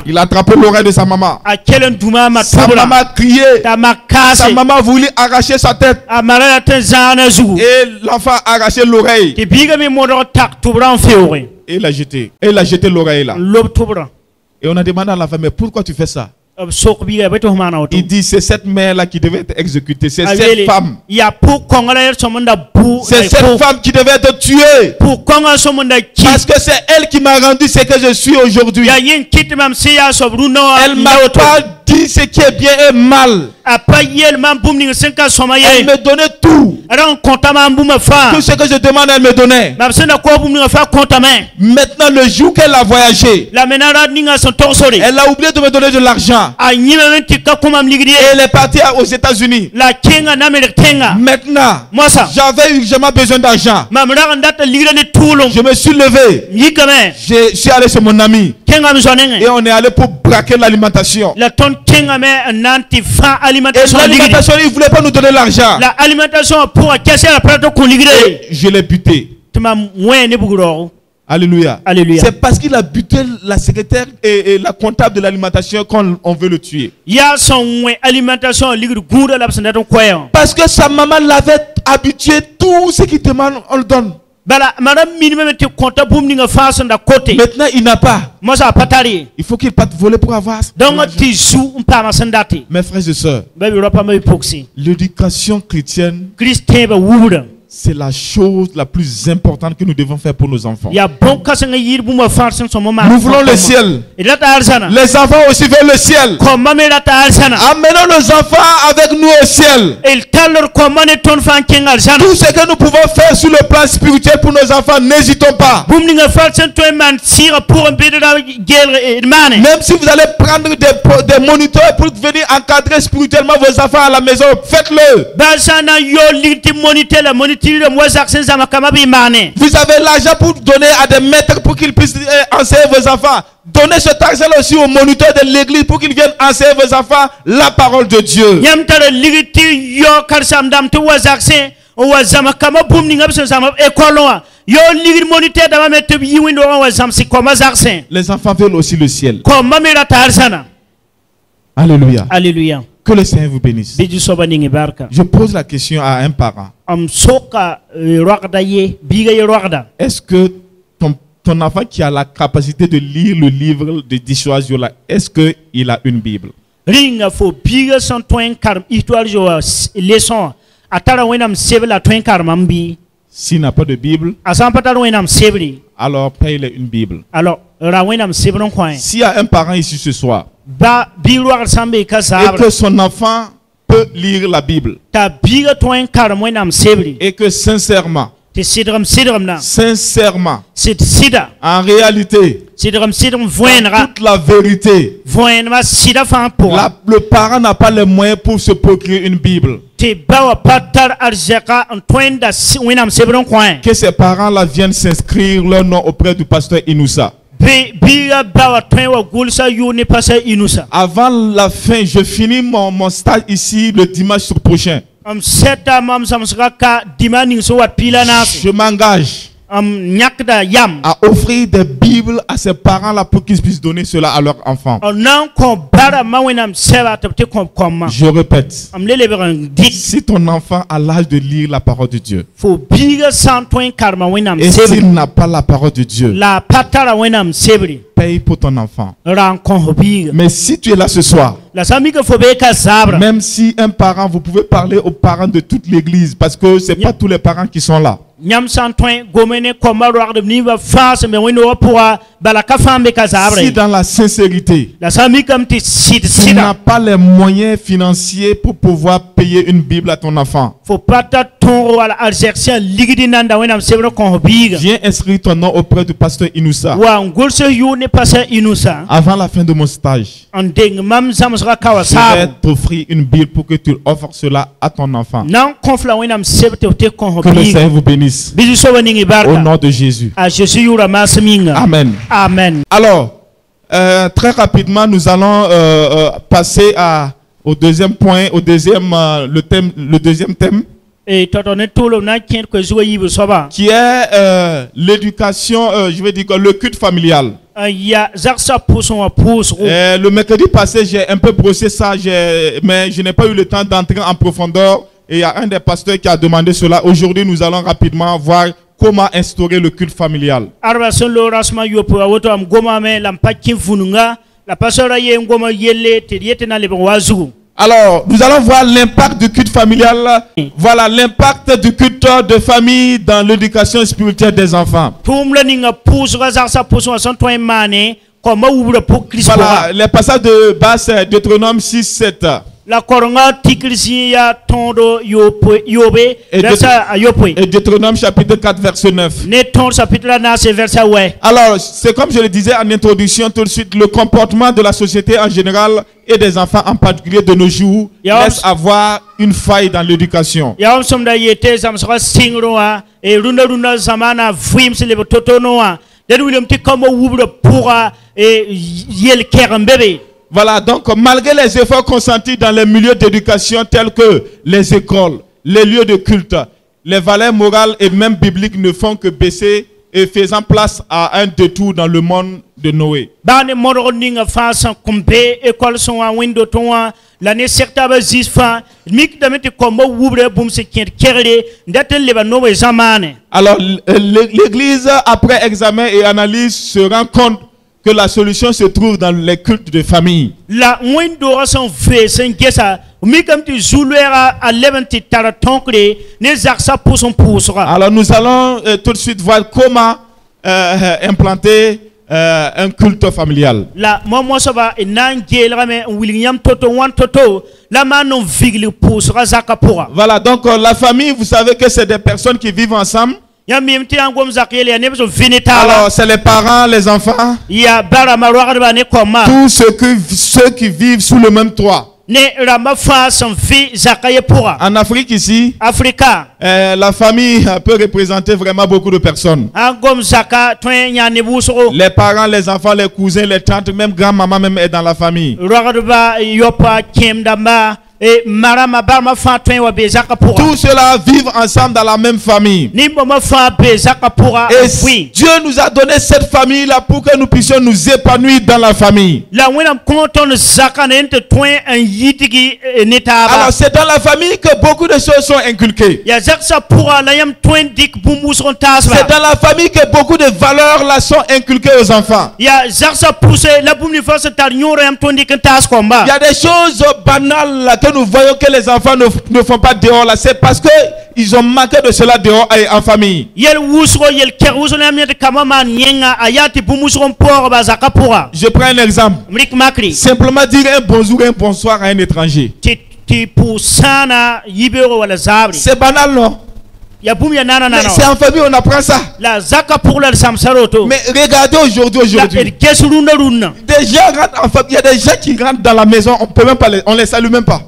il a attrapé l'oreille de sa maman. Sa maman a crié. Sa maman a voulu arracher sa tête. Et l'enfant a arraché l'oreille. Et il a jeté. Et il a jeté l'oreille là. Et on a demandé à la femme, mais pourquoi tu fais ça? Il dit, c'est cette mère-là qui devait être exécutée. C'est cette femme. C'est cette femme qui devait être tuée. Parce que c'est elle qui m'a rendu ce que je suis aujourd'hui. Elle m'a pas dit ce qui est bien et mal. Elle me donnait tout. Tout ce que je demande, elle me donnait. Maintenant, le jour qu'elle a voyagé, elle a oublié de me donner de l'argent. Et elle est partie aux États-Unis. Maintenant, j'avais urgemment besoin d'argent. Je me suis levé. Je suis allé chez mon ami. Et on est allé pour braquer l'alimentation. Et l'alimentation, il ne voulait pas nous donner l'argent. Je l'ai buté. Alléluia. C'est parce qu'il a buté la secrétaire et la comptable de l'alimentation qu'on veut le tuer. Parce que sa maman l'avait habitué, tout ce qu'il demande, on le donne. Maintenant, il n'a pas. Il faut qu'il parte voler pour avoir. Mes frères et sœurs, l'éducation chrétienne, c'est la chose la plus importante que nous devons faire pour nos enfants. Nous voulons le ciel. Les enfants aussi veulent le ciel. Amenons nos enfants avec nous au ciel. Tout ce que nous pouvons faire sur le plan spirituel pour nos enfants, n'hésitons pas. Même si vous allez prendre des moniteurs pour venir encadrer spirituellement vos enfants à la maison, faites-le. Vous avez l'argent pour donner à des maîtres pour qu'ils puissent enseigner vos enfants. Donnez cet argent aussi aux moniteurs de l'église pour qu'ils viennent enseigner vos enfants la parole de Dieu. Les enfants veulent aussi le ciel. Alléluia. Alléluia. Que le Seigneur vous bénisse. Je pose la question à un parent. Est-ce que ton enfant qui a la capacité de lire le livre de Dissuasion, est-ce qu'il a une Bible? S'il n'a pas de Bible, alors paye-le une Bible. S'il y a un parent ici ce soir et que son enfant peut lire la Bible et que sincèrement, en réalité, toute la vérité, le parent n'a pas les moyens pour se procurer une Bible. Que ces parents-là viennent s'inscrire leur nom auprès du pasteur Inoussa. Avant la fin, je finis mon stage ici le dimanche prochain. Je m'engage à offrir des Bibles à ces parents-là pour qu'ils puissent donner cela à leurs enfants. Je répète, si ton enfant a l'âge de lire la parole de Dieu et s'il n'a pas la parole de Dieu, paye pour ton enfant. Mais si tu es là ce soir, même si un parent, vous pouvez parler aux parents de toute l'église, parce que ce n'est pas tous les parents qui sont là. Si dans la sincérité, tu n'as pas les moyens financiers pour pouvoir payer une Bible à ton enfant, viens inscrire ton nom auprès du pasteur Inoussa avant la fin de mon stage. Je vais t'offrir une Bible pour que tu offres cela à ton enfant. Que le Seigneur vous bénisse. Au nom de Jésus. Amen. Amen. Alors, très rapidement, nous allons passer au deuxième point, le deuxième thème, qui est l'éducation, je vais dire le culte familial. Le mercredi passé, j'ai un peu brossé ça, mais je n'ai pas eu le temps d'entrer en profondeur. Et il y a un des pasteurs qui a demandé cela. Aujourd'hui, nous allons rapidement voir comment instaurer le culte familial. Alors, nous allons voir l'impact du culte familial. Voilà l'impact du culte de famille dans l'éducation spirituelle des enfants. Voilà les passages de base, Deutéronome 6, 7. La koronga tikrisi ya tondo yobe et Deutéronome chapitre 4 verset 9. Ne ton chapitre là c'est verset ouais. Alors, c'est comme je le disais en introduction tout de suite, le comportement de la société en général et des enfants en particulier de nos jours laisse avoir une faille dans l'éducation. Ya somda yete samsra singroa et runda zamana vim se le totonoa. De William ti comme wubra pourra et yel kerembebe. Voilà, donc malgré les efforts consentis dans les milieux d'éducation tels que les écoles, les lieux de culte, les valeurs morales et même bibliques ne font que baisser et faisant place à un détour dans le monde de Noé. Alors l'église, après examen et analyse, se rend compte que la solution se trouve dans les cultes de famille. Alors nous allons tout de suite voir comment implanter un culte familial. Voilà, donc la famille, vous savez que c'est des personnes qui vivent ensemble. Alors, c'est les parents, les enfants, tous ceux qui vivent sous le même toit. En Afrique ici, la famille peut représenter vraiment beaucoup de personnes. Les parents, les enfants, les cousins, les tantes, même grand-maman même est dans la famille. Et tous ceux-là vivent ensemble dans la même famille. Et Dieu nous a donné cette famille-là pour que nous puissions nous épanouir dans la famille. Alors c'est dans la famille que beaucoup de choses sont inculquées. C'est dans la famille que beaucoup de valeurs là sont inculquées aux enfants. Il y a des choses banales là, que nous voyons que les enfants ne font pas dehors là, c'est parce que ils ont manqué de cela dehors et en famille. Je prends un exemple. Simplement dire un bonjour et un bonsoir à un étranger. C'est banal, non? C'est en famille on apprend ça. Mais regardez aujourd'hui. Des gens rentrent en famille. Il y a des gens qui rentrent dans la maison. On les salue même pas.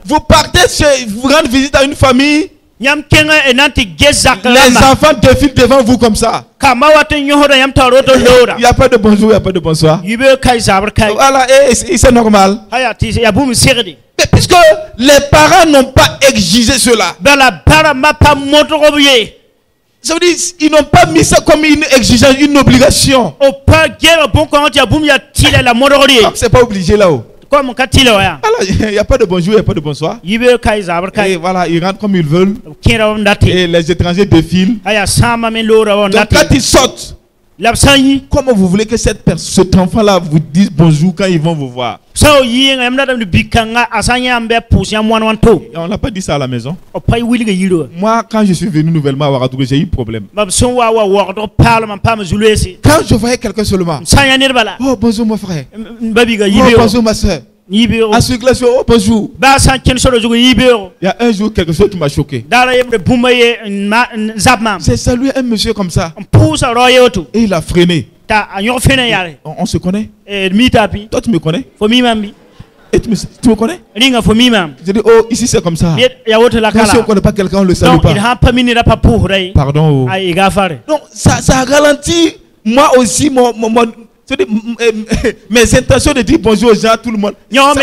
Vous partez, vous rendez visite à une famille. Les enfants défilent devant vous comme ça. Il n'y a pas de bonjour, il n'y a pas de bonsoir. Voilà, et c'est normal. Mais puisque les parents n'ont pas exigé cela, ça veut dire ils n'ont pas mis ça comme une exigence, une obligation. C'est pas obligé là-haut. Alors, il n'y a pas de bonjour, il n'y a pas de bonsoir. Et voilà, ils rentrent comme ils veulent. Et les étrangers défilent. Donc quand ils sortent, Comment vous voulez que cet enfant-là vous dise bonjour quand ils vont vous voir? Et on n'a pas dit ça à la maison. Moi, quand je suis venu nouvellement à Ouagadougou, j'ai eu problème. Quand je voyais quelqu'un seulement, oh bonjour mon frère, oh bonjour ma soeur, oh bonjour. Il y a un jour quelque chose qui m'a choqué. J'ai salué un monsieur comme ça et il a freiné. On se connaît? Toi tu me connais? Et tu me connais? J'ai dit, oh, ici c'est comme ça. Quand si on ne connaît pas quelqu'un, on ne le salue pas. Pardon. Donc ça a ralenti moi aussi mes intentions de dire bonjour aux gens, à tout le monde. Quand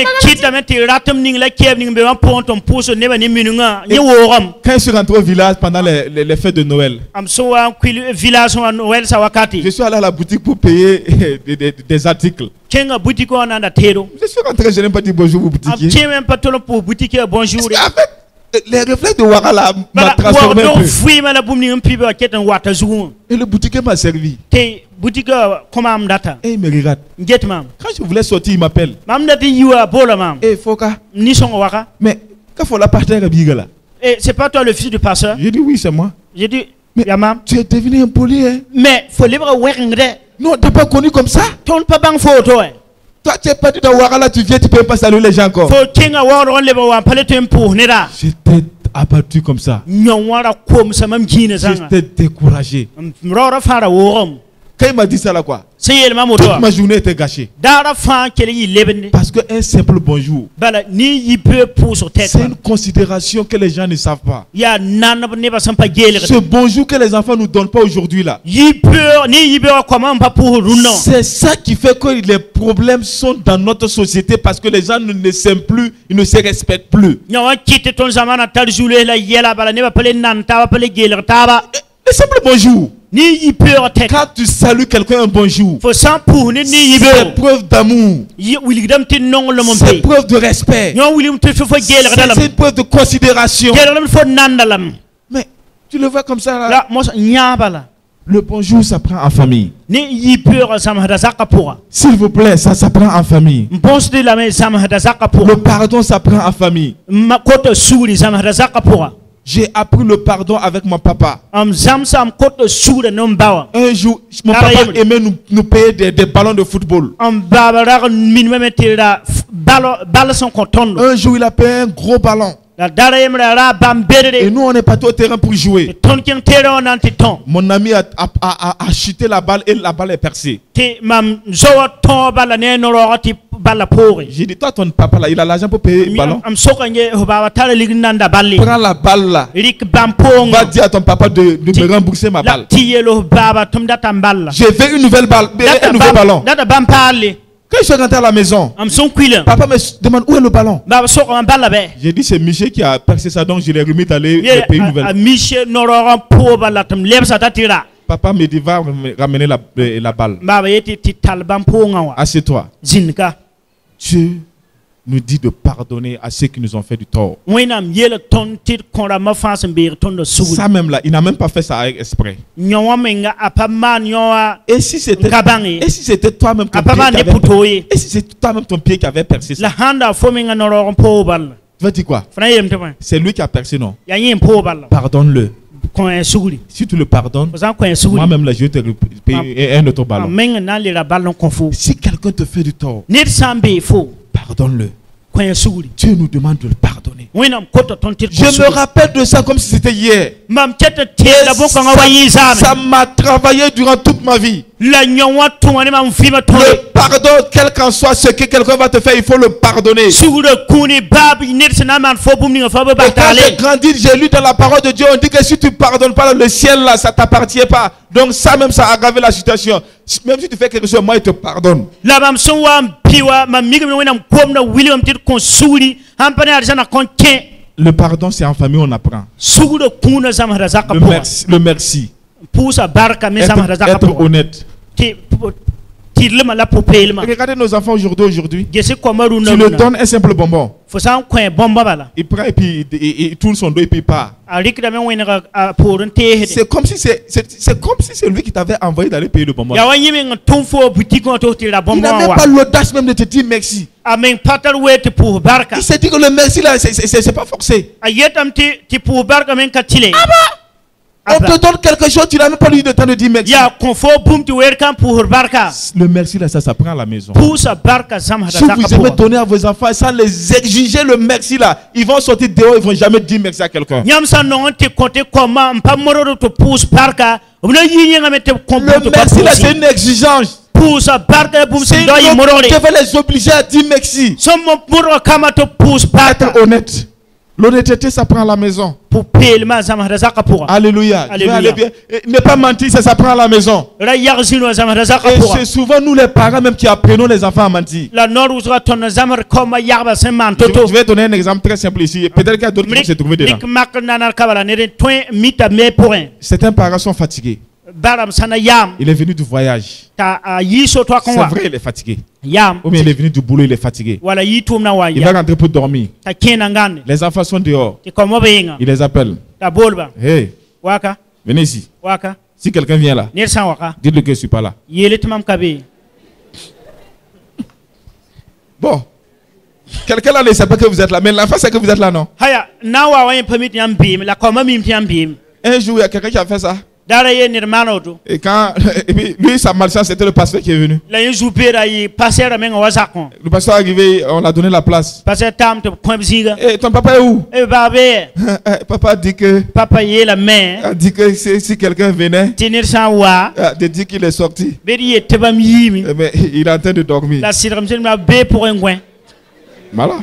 je suis rentré au village pendant les fêtes de Noël, je suis allé à la boutique pour payer des articles. Je suis rentré, je n'ai pas dit bonjour au boutiquier. Les réflexes de Ouaga m'a transformé un peu. Et le boutiquier m'a servi. Et il me regarde. Quand je voulais sortir, il m'appelle. Eh Foka. Mais quand faut la partir là. C'est pas toi le fils du pasteur? J'ai dit oui, c'est moi. J'ai dit mais tu es devenu impoli, hein? Mais faut libre. Non, t'as pas connu comme ça? Ton pas bang photo. Toi, tu es pas dit dans Ouaga là, tu viens, tu peux pas saluer les gens encore. J'étais abattu comme ça. J'étais découragé. Quand il m'a dit ça là quoi? Toute ma journée était gâchée. Parce qu'un simple bonjour, c'est une considération que les gens ne savent pas. Ce bonjour que les enfants ne nous donnent pas aujourd'hui là, c'est ça qui fait que les problèmes sont dans notre société, parce que les gens ne s'aiment plus, ils ne se respectent plus. Le simple bonjour. Quand tu salues quelqu'un un bonjour, c'est preuve d'amour, c'est preuve de respect, c'est preuve de considération. Mais tu le vois comme ça là? Le bonjour s'apprend en famille. S'il vous plaît, ça s'apprend en famille. Le pardon s'apprend en famille. J'ai appris le pardon avec mon papa. Un jour, mon papa aimait nous payer des ballons de football. Un jour, il a payé un gros ballon. Et nous, on est partis au terrain pour jouer. Mon ami a chuté la balle et la balle est percée. J'ai dit, toi, ton papa là, il a l'argent pour payer le ballon. Prends la balle là. Va dire à ton papa de me rembourser ma balle. J'ai fait une nouvelle balle, un nouveau ballon. Quand je suis rentré à la maison, papa me demande où est le ballon. J'ai dit c'est Michel qui a percé ça, donc je l'ai remis d'aller payer une nouvelle. Papa me dit va ramener la balle. Assieds-toi. Dieu nous dit de pardonner à ceux qui nous ont fait du tort. Ça même là, il n'a même pas fait ça avec exprès. Et si c'était toi-même ton pied, et si c'est toi-même ton pied qui avait percé ça, tu vas dire quoi? C'est lui qui a percé, non? Pardonne-le. Si tu le pardonnes, moi-même là, je vais te payer un autre ballon. Si quelqu'un te fait du tort, pardonne-le. Dieu nous demande de le pardonner. Je me rappelle de ça comme si c'était hier. Ça m'a travaillé durant toute ma vie. Le pardon, quel qu'en soit ce que quelqu'un va te faire, il faut le pardonner. Et quand j'ai grandi, j'ai lu dans la parole de Dieu, on dit que si tu ne pardonnes pas, le ciel là, ça ne t'appartient pas. Donc ça même, ça a aggravé la situation. Même si tu fais quelque chose, moi, il te pardonne. Le pardon, c'est en famille, on apprend. Le merci. Être honnête. Regardez nos enfants aujourd'hui. Tu leur donnes un simple bonbon. Il prend et puis il tourne son dos et puis il part. C'est comme si c'est lui qui t'avait envoyé d'aller payer le bonbon. Il n'a même pas l'audace même de te dire merci. Il s'est dit que le merci là, c'est pas forcé. On te donne quelque chose, tu n'as même pas eu le temps de dire merci. Le merci là, ça s'apprend à la maison. Si vous aimez donner à vos enfants sans les exiger le merci là, ils vont sortir dehors, ils vont jamais dire merci à quelqu'un. Le merci là, c'est une exigence. Tu devais les obliger à dire merci. Être honnête. L'honnêteté, ça prend à la maison. Alléluia. Ne pas mentir, ça prend à la maison. Et c'est souvent nous les parents même qui apprenons les enfants à mentir. Je vais donner un exemple très simple ici. Peut-être qu'il y a d'autres qui vont se trouver dedans. Certains parents sont fatigués. Il est venu du voyage. C'est vrai, il est fatigué. Ou bien il est venu du boulot, il est fatigué. Il va rentrer pour dormir. Les enfants sont dehors. Il les appelle. Hey, venez ici. Si quelqu'un vient là, dites-lui que je ne suis pas là. Bon. Quelqu'un là ne sait pas que vous êtes là, mais l'enfant sait que vous êtes là, non? Un jour, il y a quelqu'un qui a fait ça. Et quand lui, sa malchance, c'était le pasteur qui est venu. Le pasteur est arrivé, on a donné la place. Et ton papa est où? Papa a dit que si quelqu'un venait, de dire qu'il est sorti. Mais il est en train de dormir. Voilà.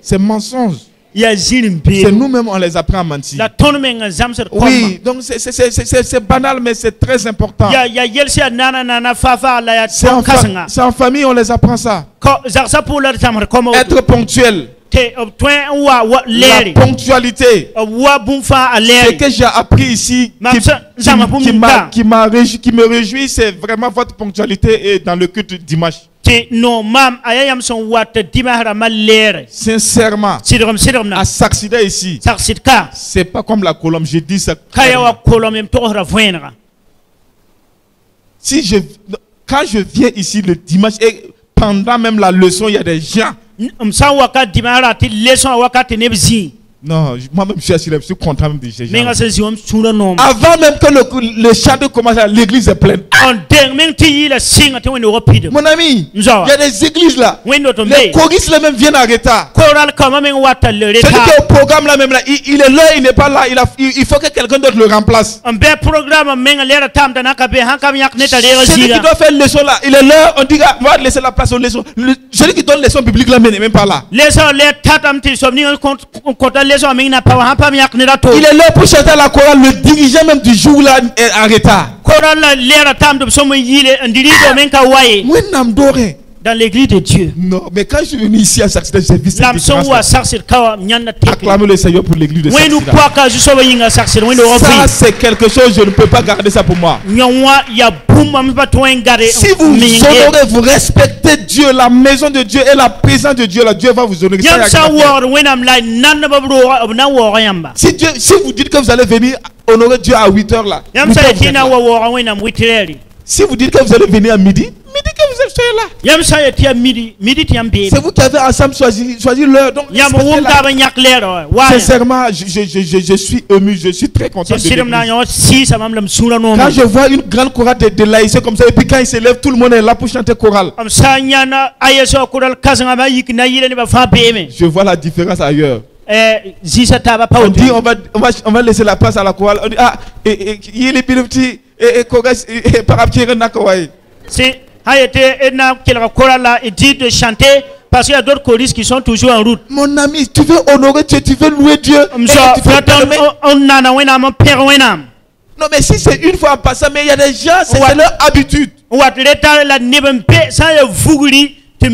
C'est mensonge. C'est nous-mêmes, on les apprend à mentir. Oui, donc c'est banal, mais c'est très important. C'est en famille, on les apprend ça. Être ponctuel. La ponctualité. Ce que j'ai appris ici, qui me réjouit, c'est vraiment votre ponctualité dans le culte dimanche. Sincèrement, à s'accidenter ici, c'est pas comme la Colombe, je dis ça. Quand je viens ici le dimanche et pendant même la leçon, il y a des gens. Non, moi-même je suis content même de ces gens. Avant même que le chant commence, l'église est pleine. Mon ami, il y a des églises là. Les choristes là même viennent en retard. Celui qui est au programme là même là, il est là, il n'est pas là. Il faut que quelqu'un d'autre le remplace. Celui qui doit faire le leçon là, il est là, on dit on va laisser la place aux leçons. Celui qui donne leçon biblique là, mais n'est même pas là. Il est là pour chanter la chorale, le dirigeant même du jour là est en retard. Dans l'église de Dieu. Non, mais quand je suis venu ici à Sarsida, j'ai vu cette différence. Acclamez le Seigneur pour l'église de Sarsida. Ça, c'est quelque chose, je ne peux pas garder ça pour moi. Si vous honorez, vous respectez Dieu, la maison de Dieu et la présence de Dieu, là, Dieu va vous honorer. Si vous dites que vous allez venir honorer Dieu à 8 h là. Si vous dites que vous allez venir à midi que vous êtes là. C'est vous qui avez ensemble choisi l'heure. Donc, sincèrement, je suis ému, je suis très content de l'église. Quand je vois une grande chorale de laïcs comme ça, et puis quand ils se lèvent, tout le monde est là pour chanter chorale. Je vois la différence ailleurs. On dit on va laisser la place à la chorale. On dit il est petit et c'est il dit de chanter parce qu'il y a d'autres choristes qui sont toujours en route. Mon ami, tu veux honorer Dieu, tu veux louer Dieu. Non, mais si c'est une fois en passant, mais il y a des gens, c'est leur habitude. Tu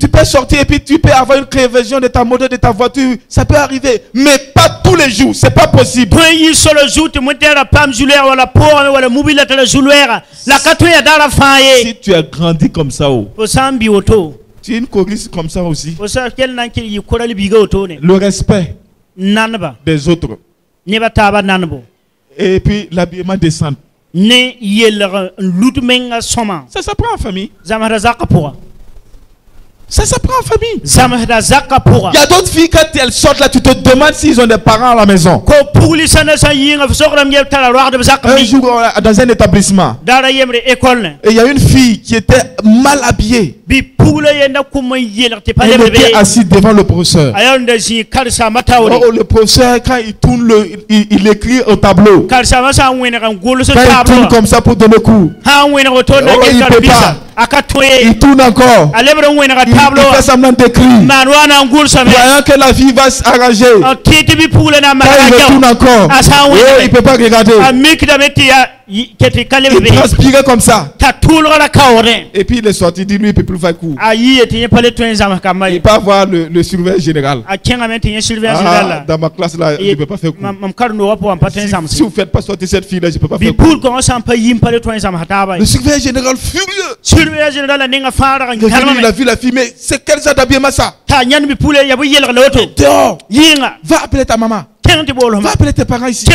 peux sortir et puis tu peux avoir une crevaison de ta moto, de ta voiture. Ça peut arriver, mais pas tous les jours. C'est pas possible. Si tu as grandi comme ça, tu es une choriste comme ça aussi. Le respect des autres. Et puis l'habillement décent. Ça s'apprend en famille. Ça s'apprend en famille. Il y a d'autres filles, quand elles sortent là, tu te demandes s'ils ont des parents à la maison. Un jour, dans un établissement, et il y a une fille qui était mal habillée. Elle était assise devant le professeur. Oh, le professeur, quand il tourne, il écrit au tableau. Quand il tourne comme ça pour donner cours. Oh, il ne peut pas. Il tourne encore. Il fait semblant d'écrire. Voyant que la fille va s'arranger. Quand il tourne encore. Oh, il ne peut pas regarder. Il transpirait comme ça. Et puis il est sorti, il dit lui il ne peut plus faire cours. Il peut avoir le surveillant général. Dans ma classe là, je ne peux pas faire cours. Si vous ne faites pas sortir cette fille là, je ne peux pas faire cours. Le surveillant général furieux. Il a vu la fille, mais c'est quel genre d'habillement ça? Dehors. Va appeler ta maman. Va appeler tes parents ici.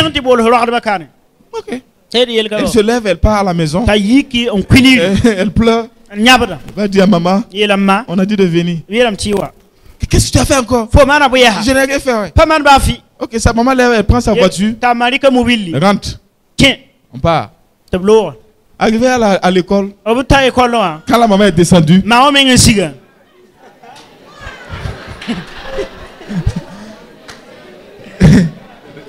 Ok. Elle se lève, elle part à la maison. Elle pleure. Va dire à maman, on a dit de venir. Qu'est-ce que tu as fait encore? Je n'ai rien fait. Ok, sa maman lève, elle prend sa voiture. Rentre. On part. Arrivé à l'école, quand la maman est descendue,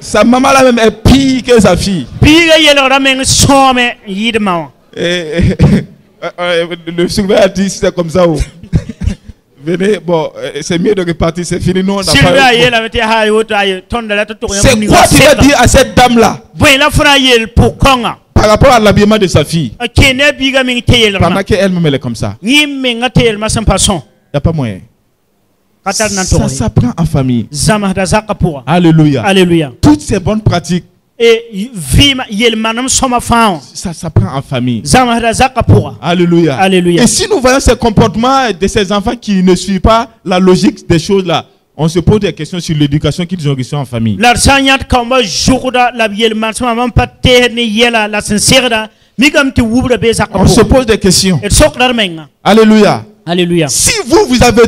sa maman là même est pire que sa fille. Le surveillant a dit c'est comme ça. Venez, bon, c'est mieux de repartir, c'est fini. Nous, on n'a pas. C'est quoi tu vas dire à cette dame là par rapport à l'habillement de sa fille? Pendant qu'elle-même elle est comme ça. Il n'y a pas moyen. Ça s'apprend en famille. Alléluia. Alléluia. Toutes ces bonnes pratiques, ça s'apprend en famille. Alléluia. Alléluia. Et si nous voyons ces comportements de ces enfants qui ne suivent pas la logique des choses là, on se pose des questions sur l'éducation qu'ils ont reçue en famille. On se pose des questions. Alléluia. Alléluia. Si vous avez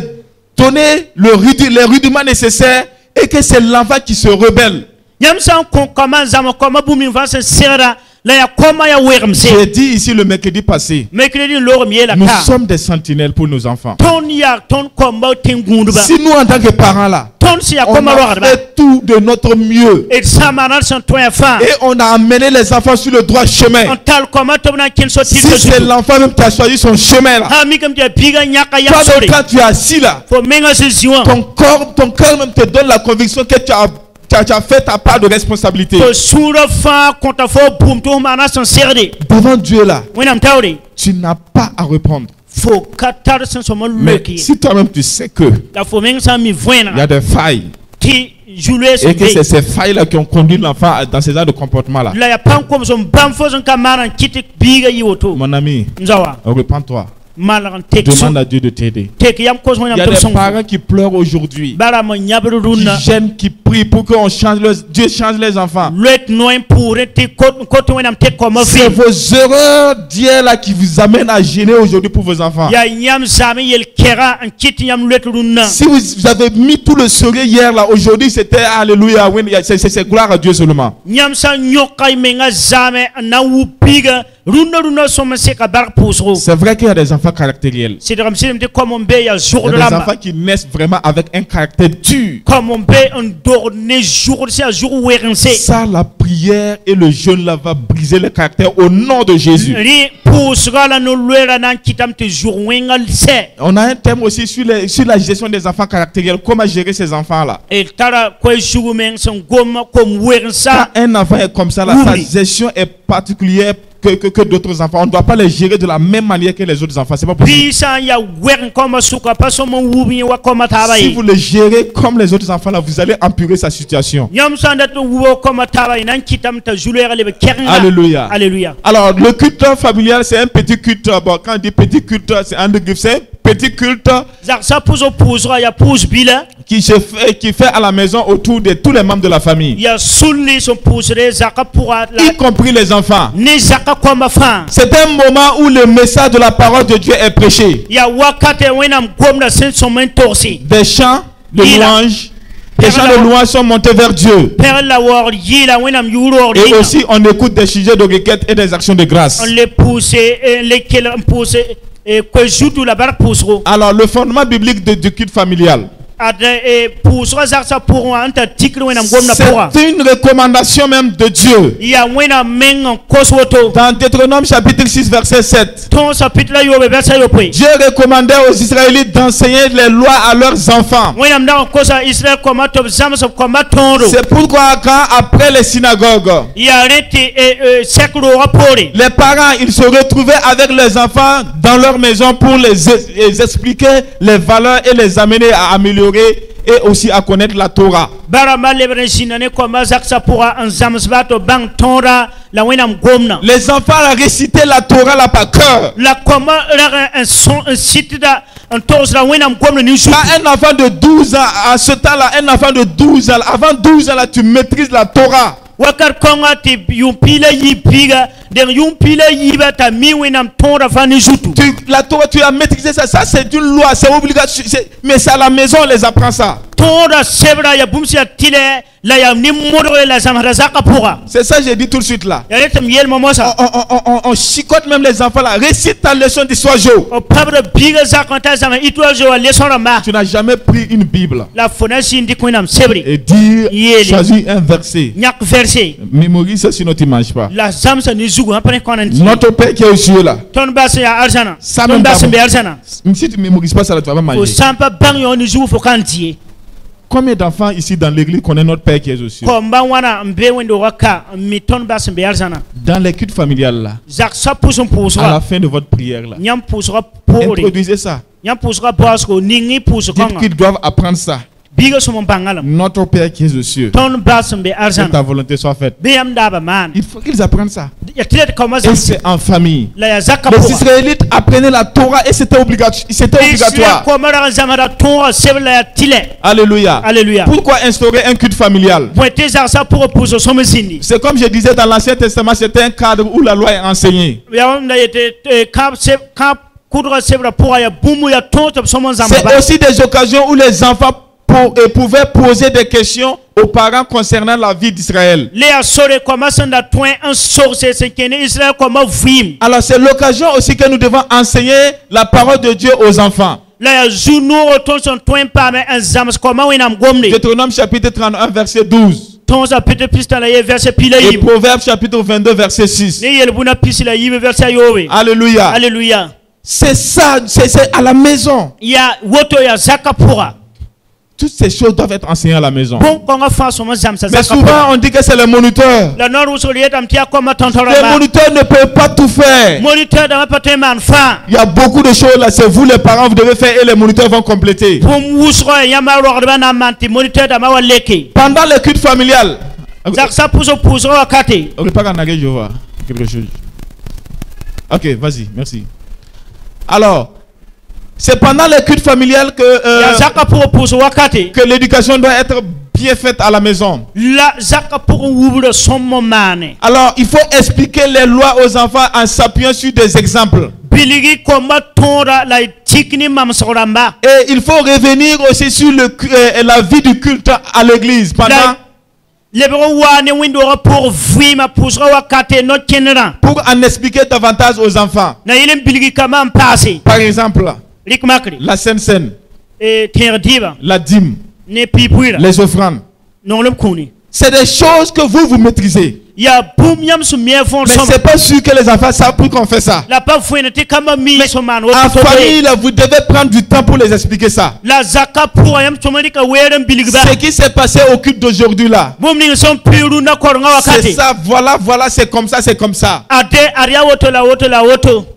donné les rudiments nécessaires et que c'est l'enfant qui se rebelle. J'ai dit ici le mercredi passé, nous sommes des sentinelles pour nos enfants. Si nous en tant que parents là, on a fait tout de notre mieux et on a amené les enfants sur le droit chemin. Si c'est l'enfant même qui a choisi son chemin là, toi quand tu es assis là, ton corps même te donne la conviction que tu as fait ta part de responsabilité. Devant Dieu là, tu n'as pas à reprendre. Mais si toi-même tu sais que il y a des failles et que c'est ces failles là qui ont conduit l'enfant dans ces genres de comportement là, mon ami, reprends-toi. Demande à Dieu de t'aider. Il y a des parents qui pleurent aujourd'hui, qui gênent, qui prient pour que Dieu change les enfants. C'est vos erreurs d'hier là qui vous amènent à gêner aujourd'hui pour vos enfants. Si vous avez mis tout le sérieux hier là, aujourd'hui c'était alléluia, c'est gloire à Dieu seulement. C'est vrai qu'il y a des enfants caractériels. Il y a des enfants qui naissent vraiment avec un caractère dur. Ça, la prière et le jeûne là va briser le caractère au nom de Jésus. On a un thème aussi sur la gestion des enfants caractériels. Comment gérer ces enfants là. Quand un enfant est comme ça là, sa gestion est particulière que d'autres enfants. On ne doit pas les gérer de la même manière que les autres enfants. C'est pas possible. Si vous les gérez comme les autres enfants, là, vous allez empirer sa situation. Alléluia. Alléluia. Alors, le culte familial, c'est un petit culte. Bon, quand on dit petit culte, c'est un petit culte qui fait à la maison autour de tous les membres de la famille, y compris les enfants. C'est un moment où le message de la parole de Dieu est prêché. Des chants de louange. Les chants de louange sont montés vers Dieu. Et aussi on écoute des sujets de requête et des actions de grâce. Alors le fondement biblique du culte familial, c'est une recommandation même de Dieu. Dans Deutéronome chapitre 6 verset 7, Dieu recommandait aux Israélites d'enseigner les lois à leurs enfants. C'est pourquoi quand après les synagogues, les parents ils se retrouvaient avec les enfants dans leur maison pour les expliquer les valeurs et les amener à améliorer et aussi à connaître la Torah. Les enfants récitaient la Torah là par cœur. Un enfant de 12 ans, à ce temps-là, un enfant de 12 ans, avant 12 ans, là, tu maîtrises la Torah. La Torah, tu as maîtrisé ça. Ça, c'est une loi, c'est obligatoire. Mais c'est à la maison, on les apprend ça. C'est ça que j'ai dit tout de suite là. On chicote même les enfants là. Récite ta leçon d'histoire géo. Tu n'as jamais pris une Bible et dire, choisis un verset. Mémorise ça sinon tu ne manges pas. Notre Père qui est aux cieux là. Ça même pas. Si tu ne mémorises pas ça, tu vas pas manger. Combien d'enfants ici dans l'église connaissent notre Père qui est aux cieux? Dans les cultes familiales là, à la fin de votre prière là, introduisez ça. Dites qu'ils doivent apprendre ça. Notre Père qui est aux cieux, que ta volonté soit faite. Il faut qu'ils apprennent ça. Et c'est en famille. Les Israélites apprenaient la Torah et c'était obligatoire. Alléluia. Alléluia. Pourquoi instaurer un culte familial? C'est comme je disais dans l'Ancien Testament, c'était un cadre où la loi est enseignée. C'est aussi des occasions où les enfants pouvaient poser des questions aux parents concernant la vie d'Israël. Alors c'est l'occasion aussi que nous devons enseigner la parole de Dieu aux enfants. Deutéronome chapitre 31 verset 12. Et Proverbes chapitre 22 verset 6. Alléluia. Alléluia. C'est ça, c'est à la maison. Toutes ces choses doivent être enseignées à la maison. Mais souvent on dit que c'est le moniteur. Le moniteur ne peut pas tout faire. Il y a beaucoup de choses là, c'est vous les parents, vous devez faire et les moniteurs vont compléter. Pendant le culte familial. Ok, vas-y, merci. Alors, c'est pendant le culte familial que l'éducation doit être bien faite à la maison. Alors, il faut expliquer les lois aux enfants en s'appuyant sur des exemples. Et il faut revenir aussi sur la vie du culte à l'église pendant. Pour en expliquer davantage aux enfants. Par exemple, la Sainte Seine, la dîme, les offrandes. C'est des choses que vous maîtrisez. Mais c'est pas sûr que les enfants savent pourquoi on fait ça. En famille, là, vous devez prendre du temps pour les expliquer ça. Ce qui s'est passé au culte d'aujourd'hui là. C'est ça, voilà, c'est comme ça, c'est comme ça.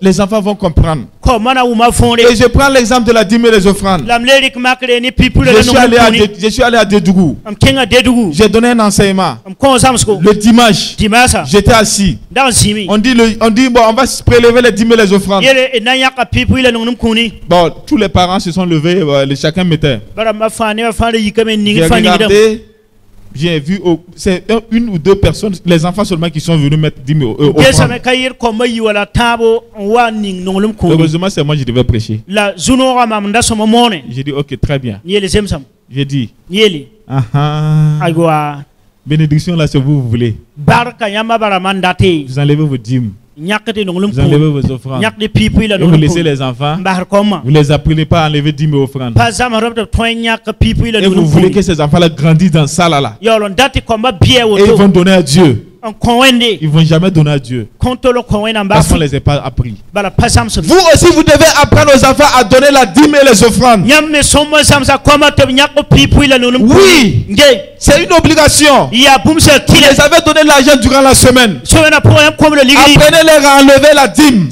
Les enfants vont comprendre. Et je prends l'exemple de la dîme et les offrandes. Je suis allé à Dédougou. J'ai donné un enseignement. Le dimanche, j'étais assis. On dit bon, on va se prélever les dîmes et les offrandes. Bon, tous les parents se sont levés, chacun mettait. J'ai regardé. J'ai vu, c'est une ou deux personnes, les enfants seulement qui sont venus mettre 10 000 offrandes. Heureusement, c'est moi qui devais prêcher. J'ai dit, ok, très bien. J'ai dit, bénédiction là, si vous voulez. Vous enlevez vos dîmes. Vous enlevez vos offrandes. Et vous laissez les enfants. Vous les apprenez pas à enlever 10 000 offrandes. Et vous voulez que ces enfants-là grandissent dans ça là. Et ils vont donner à Dieu. Ils vont jamais donner à Dieu. Parce qu'on ne les a pas appris. Vous aussi, vous devez apprendre aux enfants à donner la dîme et les offrandes. Oui, c'est une obligation. Vous les avez donné l'argent durant la semaine. Apprenez-les à enlever la dîme.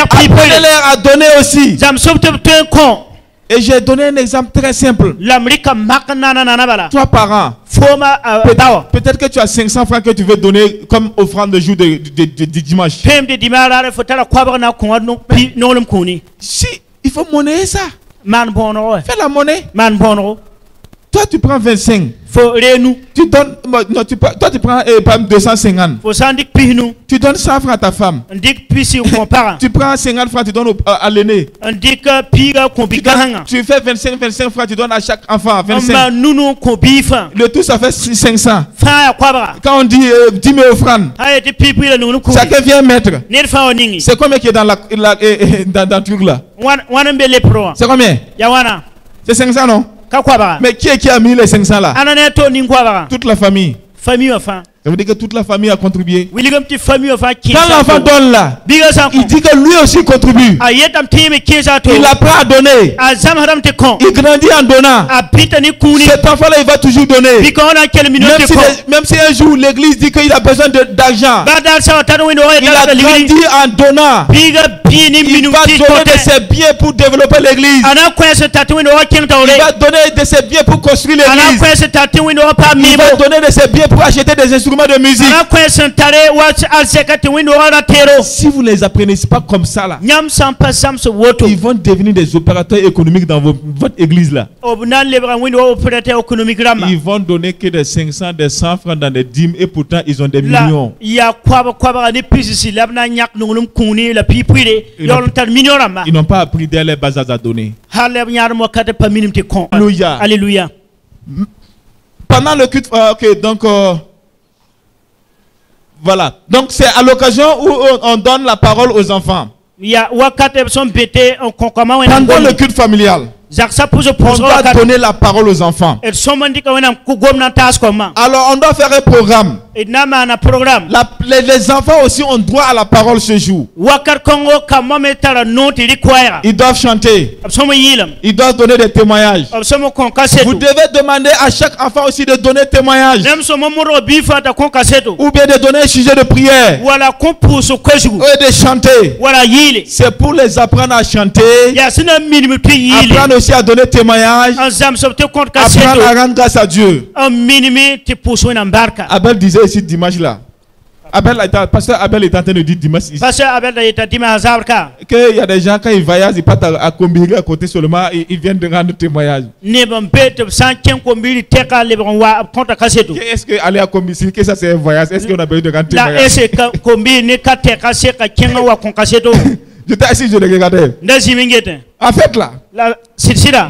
Apprenez-les à donner aussi. Et j'ai donné un exemple très simple. Toi, parent, peut-être que tu as 500 francs que tu veux donner comme offrande de jour de dimanche. Si, il faut monnayer ça. Fais la monnaie. Toi, tu prends 25. Tu donnes, non, toi, tu prends 250. Tu donnes 100 francs à ta femme. Tu prends 50 francs, tu donnes à l'aîné. Tu fais 25 francs, tu donnes à chaque enfant. 25. Le tout, ça fait 500. Quand on dit 10 000 offrandes, chacun vient mettre. C'est combien qui est dans le truc là? C'est combien? C'est 500, non? Mais qui a mis les 500 là? Toute la famille. Ça veut dire que toute la famille a contribué. Quand l'enfant donne là, il dit que lui aussi contribue. Il apprend à donner. Il grandit en donnant. Cet enfant là, il va toujours donner. Même si un jour l'église dit qu'il a besoin d'argent, il a grandi en donnant. Il va donner de ses biens pour développer l'église. Il va donner de ses biens pour construire l'église. Il va donner de ses biens pour acheter des instruments de musique. Si vous ne les apprenez pas comme ça là, ils vont devenir des opérateurs économiques dans votre église là. Ils vont donner que des 500, des 100 francs dans des dîmes et pourtant ils ont des millions. Ils n'ont pas appris dès les bases à donner. Alléluia. Alléluia. Pendant le culte, ok, donc voilà. Donc c'est à l'occasion où on donne la parole aux enfants. Pendant le culte familial, on doit donner la parole aux enfants. Alors on doit faire un programme. Les enfants aussi ont droit à la parole ce jour. Ils doivent chanter. Ils doivent donner des témoignages. Vous devez demander à chaque enfant aussi de donner témoignage. Ou bien de donner un sujet de prière. Ou de chanter. C'est pour les apprendre à chanter. Apprendre aussi à donner témoignage. Apprendre à rendre grâce à Dieu. Abel disait ici dimanche là. Pasteur Abel est en train de dire dimanche ici. Qu'il y a des gens quand ils voyagent, ils partent à Combiri à côté seulement, ils viennent de rendre témoignage. Est-ce que aller à Combiri, que ça c'est un voyage? Est-ce qu'on a besoin de rendre témoignage? J'étais assis, je le regardais. En fait là,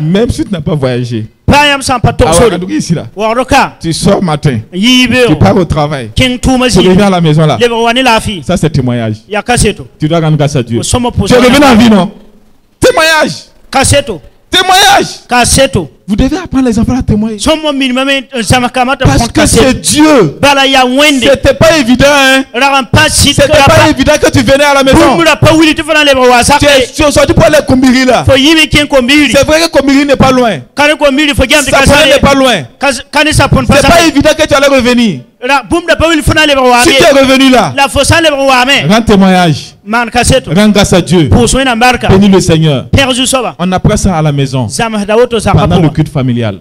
même si tu n'as pas voyagé, ici, là, tu sors matin, tu pars au travail, tu reviens à la maison là. Ça c'est témoignage. Tu dois rendre grâce à Dieu. Tu reviens en vie, non? Témoignage. Témoignage. Vous devez apprendre les enfants à témoigner. Parce que c'est Dieu. C'était pas évident, hein. C'était pas évident que tu venais à la maison. Tu es sorti pour aller Kombiri là. C'est vrai que Kombiri n'est pas loin. Sapone n'est pas loin. C'est pas évident que tu allais revenir. Si tu es revenu là, rends témoignage. Rends grâce à Dieu. Bénis le Seigneur. On apprend ça à la maison pendant le culte familial.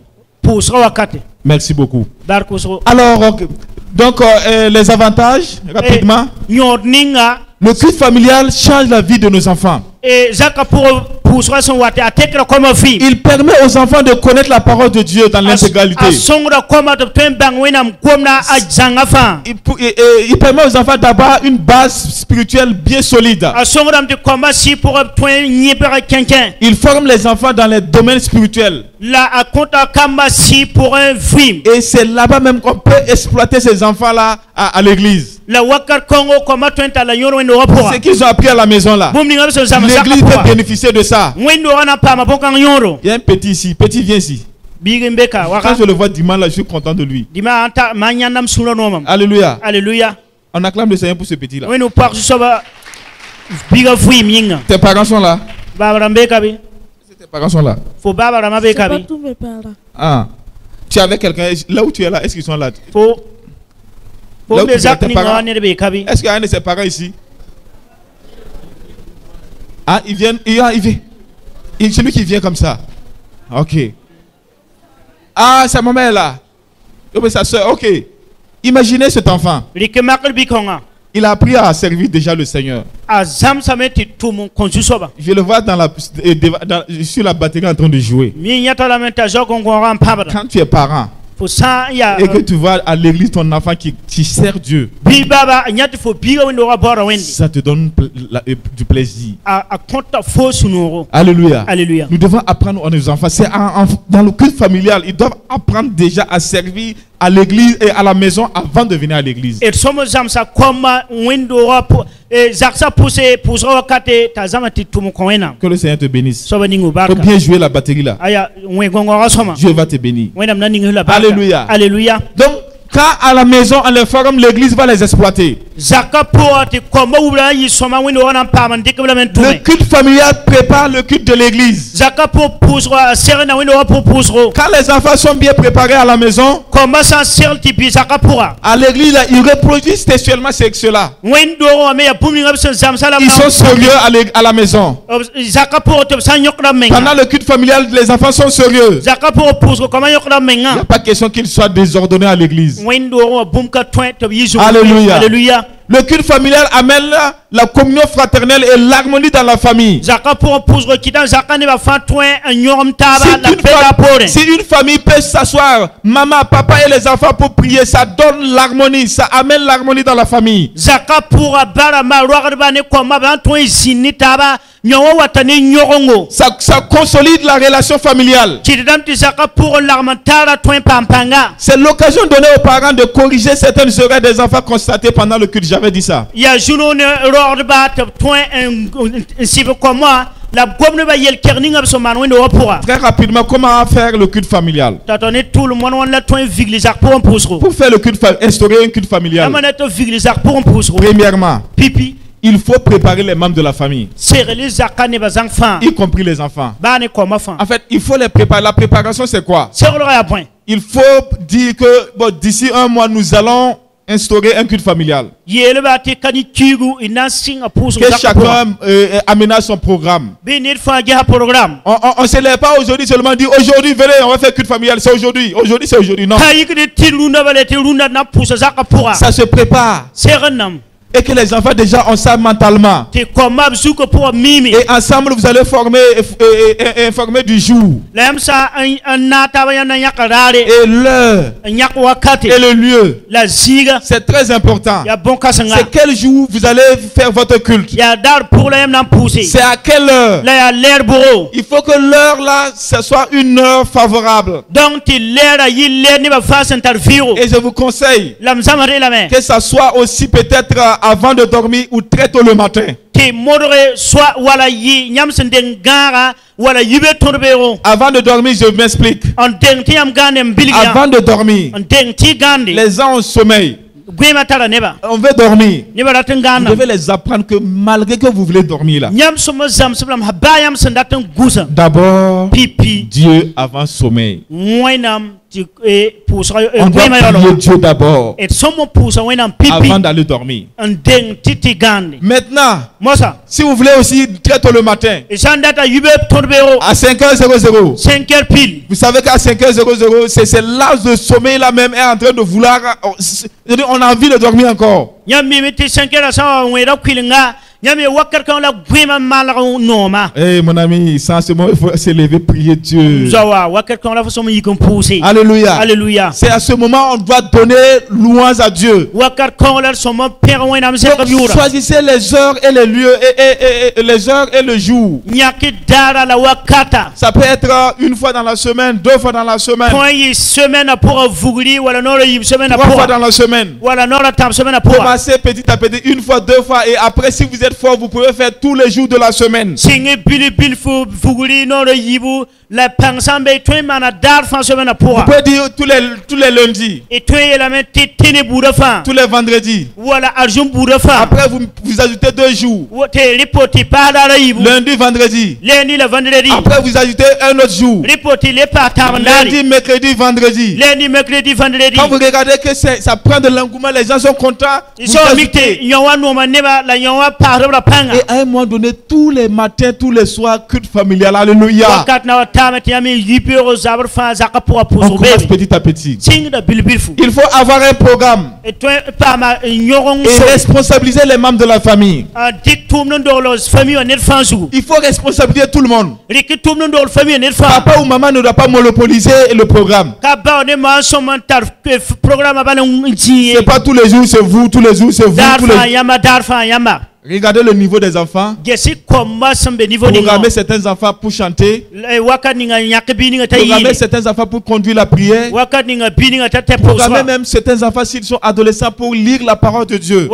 Merci beaucoup. Alors, donc les avantages, rapidement. Le culte familial change la vie de nos enfants. Il permet aux enfants de connaître la parole de Dieu dans l'intégralité. Il permet aux enfants d'avoir une base spirituelle bien solide. Il forme les enfants dans les domaines spirituels. Et c'est là-bas même qu'on peut exploiter ces enfants-là à l'église. Ce qu'ils ont appris à la maison là, l'église peut bénéficier de ça. Il y a un petit ici, petit viens ici. Quand je le vois dimanche là, je suis content de lui. Alléluia. Alléluia. On acclame le Seigneur pour ce petit là. Tes parents sont là. Tes parents sont là. C'est pas tous mes parents. Ah. Tu es avec quelqu'un là où tu es là, est-ce qu'ils sont là? Est-ce qu'il y a un de ses parents ici? Ah, il vient. C'est lui qui vient comme ça. Ok. Ah, sa maman est là. Oh, sa soeur, ok. Imaginez cet enfant. Il a appris à servir déjà le Seigneur. Je le vois sur la batterie en train de jouer. Quand tu es parent, et que tu vois à l'église ton enfant qui sert Dieu, ça te donne du plaisir. Alléluia. Alléluia. Nous devons apprendre à nos enfants. C'est dans le culte familial, ils doivent apprendre déjà à servir à l'église et à la maison avant de venir à l'église. Que le Seigneur te bénisse. Tu peux bien jouer la batterie là. Dieu va te bénir. Alléluia. Alléluia. Donc, quand à la maison on les forme, l'église va les exploiter. Le culte familial prépare le culte de l'église. Quand les enfants sont bien préparés à la maison, à l'église, ils reproduisent textuellement cela. Ils sont sérieux à la maison. Pendant le culte familial, les enfants sont sérieux. Il n'y a pas question qu'ils soient désordonnés à l'église. Alléluia. Alléluia. Le culte familial amène la communion fraternelle et l'harmonie dans la famille. Si une famille peut s'asseoir, maman, papa et les enfants pour prier, ça donne l'harmonie, ça amène l'harmonie dans la famille. Ça consolide la relation familiale. C'est l'occasion donnée aux parents de corriger certaines erreurs des enfants constatées pendant le culte. J'avais dit ça. Très rapidement, comment faire le culte familial? Pour faire le culte familial, instaurer un culte familial. Premièrement, il faut préparer les membres de la famille, y compris les enfants. En fait, il faut les préparer. La préparation, c'est quoi? Il faut dire que d'ici un mois, nous allons instaurer un culte familial. Que chacun aménage son programme. On ne se lève pas aujourd'hui seulement dire aujourd'hui venez on va faire culte familial. C'est aujourd'hui. Aujourd'hui c'est aujourd'hui. Non. Ça se prépare. Et que les enfants déjà ont ça mentalement. Et ensemble vous allez informer du jour. Et l'heure. Et le lieu. C'est très important. C'est quel jour vous allez faire votre culte. C'est à quelle heure. Il faut que l'heure là, ce soit une heure favorable. Et je vous conseille que ça soit aussi peut-être avant de dormir ou très tôt le matin. Avant de dormir, je m'explique. Avant de dormir, les gens ont sommeil. On veut dormir. Vous devez les apprendre que malgré que vous voulez dormir là, d'abord, Dieu avant sommeil. On doit prier Dieu d'abord avant d'aller dormir. Maintenant, si vous voulez aussi très tôt le matin, à 5h00, vous savez qu'à 5h00, c'est l'âge de sommeil là même est en train de vouloir. On a envie de dormir encore. Hey, mon ami, sans ce moment, il faut s'élever, prier Dieu. Alléluia. Alléluia. C'est à ce moment on doit donner louange à Dieu. Donc, choisissez les heures et les lieux et les heures et le jour. Ça peut être une fois dans la semaine, 2 fois dans la semaine, 3 fois dans la semaine. Commencez petit à petit, 1 fois, 2 fois, et après si vous êtes fort, vous pouvez faire tous les jours de la semaine. Vous pouvez dire tous les lundis, tous les vendredis. Après vous ajoutez 2 jours, lundi, vendredi. Après vous ajoutez un autre jour, lundi, mercredi, vendredi. Quand vous regardez que ça prend de l'engouement, les gens sont contents. Et à un moment donné, tous les matins, tous les soirs, culte familial. Alléluia. On commence petit à petit. Il faut avoir un programme et responsabiliser les membres de la famille. Il faut responsabiliser tout le monde. Papa ou maman ne doit pas monopoliser le programme. C'est pas tous les jours c'est vous, tous les jours c'est vous. Regardez le niveau des enfants. Programmez certains enfants pour chanter. Programmez certains enfants pour conduire la prière. Programmez même certains enfants s'ils sont adolescents pour lire la parole de Dieu.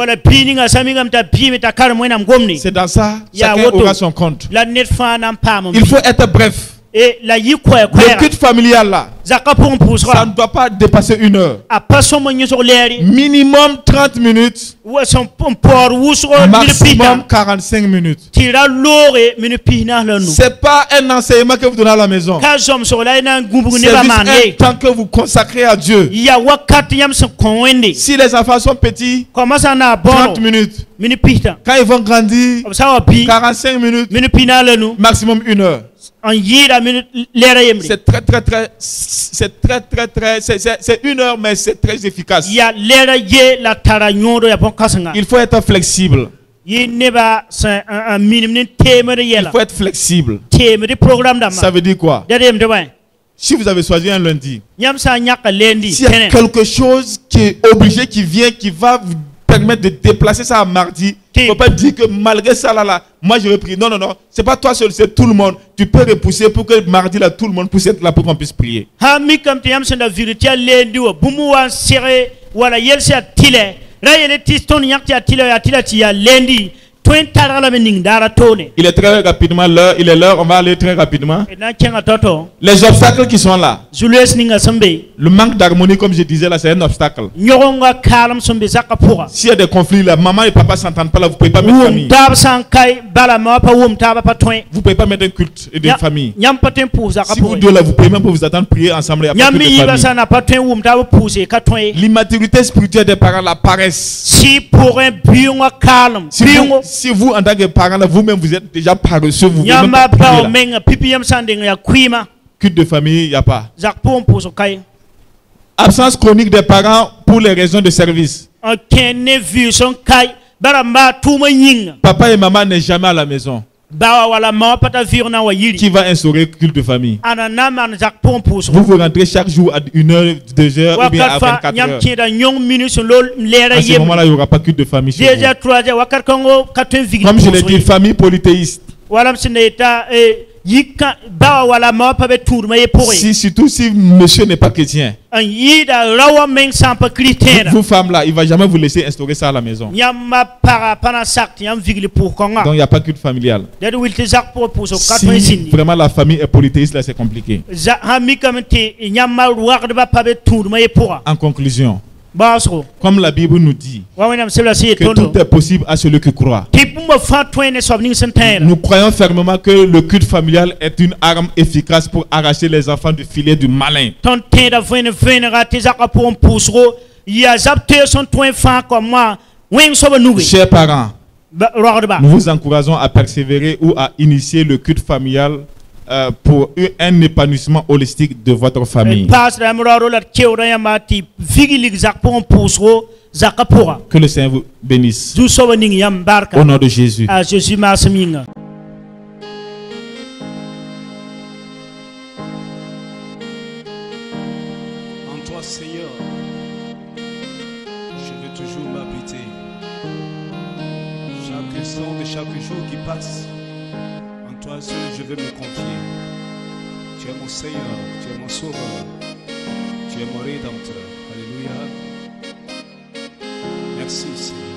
C'est dans ça, chacun aura son compte. Il faut être bref. Le culte familial là, ça ne doit pas dépasser 1 heure. Minimum 30 minutes. Maximum 45 minutes. C'est pas un enseignement que vous donnez à la maison. C'est juste un temps que vous consacrez à Dieu. Si les enfants sont petits, 30 minutes. Quand ils vont grandir, 45 minutes. Maximum 1 heure. C'est c'est 1 heure, mais c'est très efficace. Il faut être flexible. Il faut être flexible. Ça veut dire quoi? Si vous avez choisi un lundi, s'il y a quelque chose qui est obligé, qui vient, qui va vous permettre de déplacer ça à mardi, il ne faut pas dire que malgré ça là, moi je vais prier. Non, c'est pas toi seul, c'est tout le monde. Tu peux repousser pour que mardi là, tout le monde puisse être là pour qu'on puisse prier. Il est très rapidement l'heure, il est l'heure, on va aller très rapidement. Les obstacles qui sont là. Le manque d'harmonie, comme je disais là, c'est un obstacle. S'il y a des conflits là, maman et papa s'entendent pas là, vous pouvez pas mettre famille. Vous pouvez pas mettre un culte et des familles. Si vous deux là, vous pouvez même pas vous attendre prier ensemble et après l'immaturité spirituelle des parents, la paresse. Si vous en tant que parents vous-même vous êtes déjà paresseux, vous même pas prier là. Culte de famille, il n'y a pas. Absence chronique des parents pour les raisons de service. Papa et maman n'est jamais à la maison. Qui va instaurer culte de famille? Vous rentrez chaque jour à 1 heure, 2 heures ou bien à 24 heures. À ce moment-là, il n'y aura pas culte de famille chez vous. Comme je l'ai dit, famille polythéiste. Surtout si monsieur n'est pas chrétien. Vous femmes là, il ne va jamais vous laisser instaurer ça à la maison. Donc il n'y a pas culte familial. Si vraiment la famille est polythéiste, là c'est compliqué. En conclusion, comme la Bible nous dit que tout est possible à celui qui croit, nous croyons fermement que le culte familial est une arme efficace pour arracher les enfants du filet du malin. Chers parents, nous vous encourageons à persévérer ou à initier le culte familial pour un épanouissement holistique de votre famille. Que le Seigneur vous bénisse. Au nom de Jésus. En toi, Seigneur, je veux toujours m'habiter. Chaque instant de chaque jour qui passe, en toi seul je veux me confier. Tu es mon Seigneur, tu es mon Sauveur, tu es mon Rédempteur. Alléluia. Merci, Seigneur.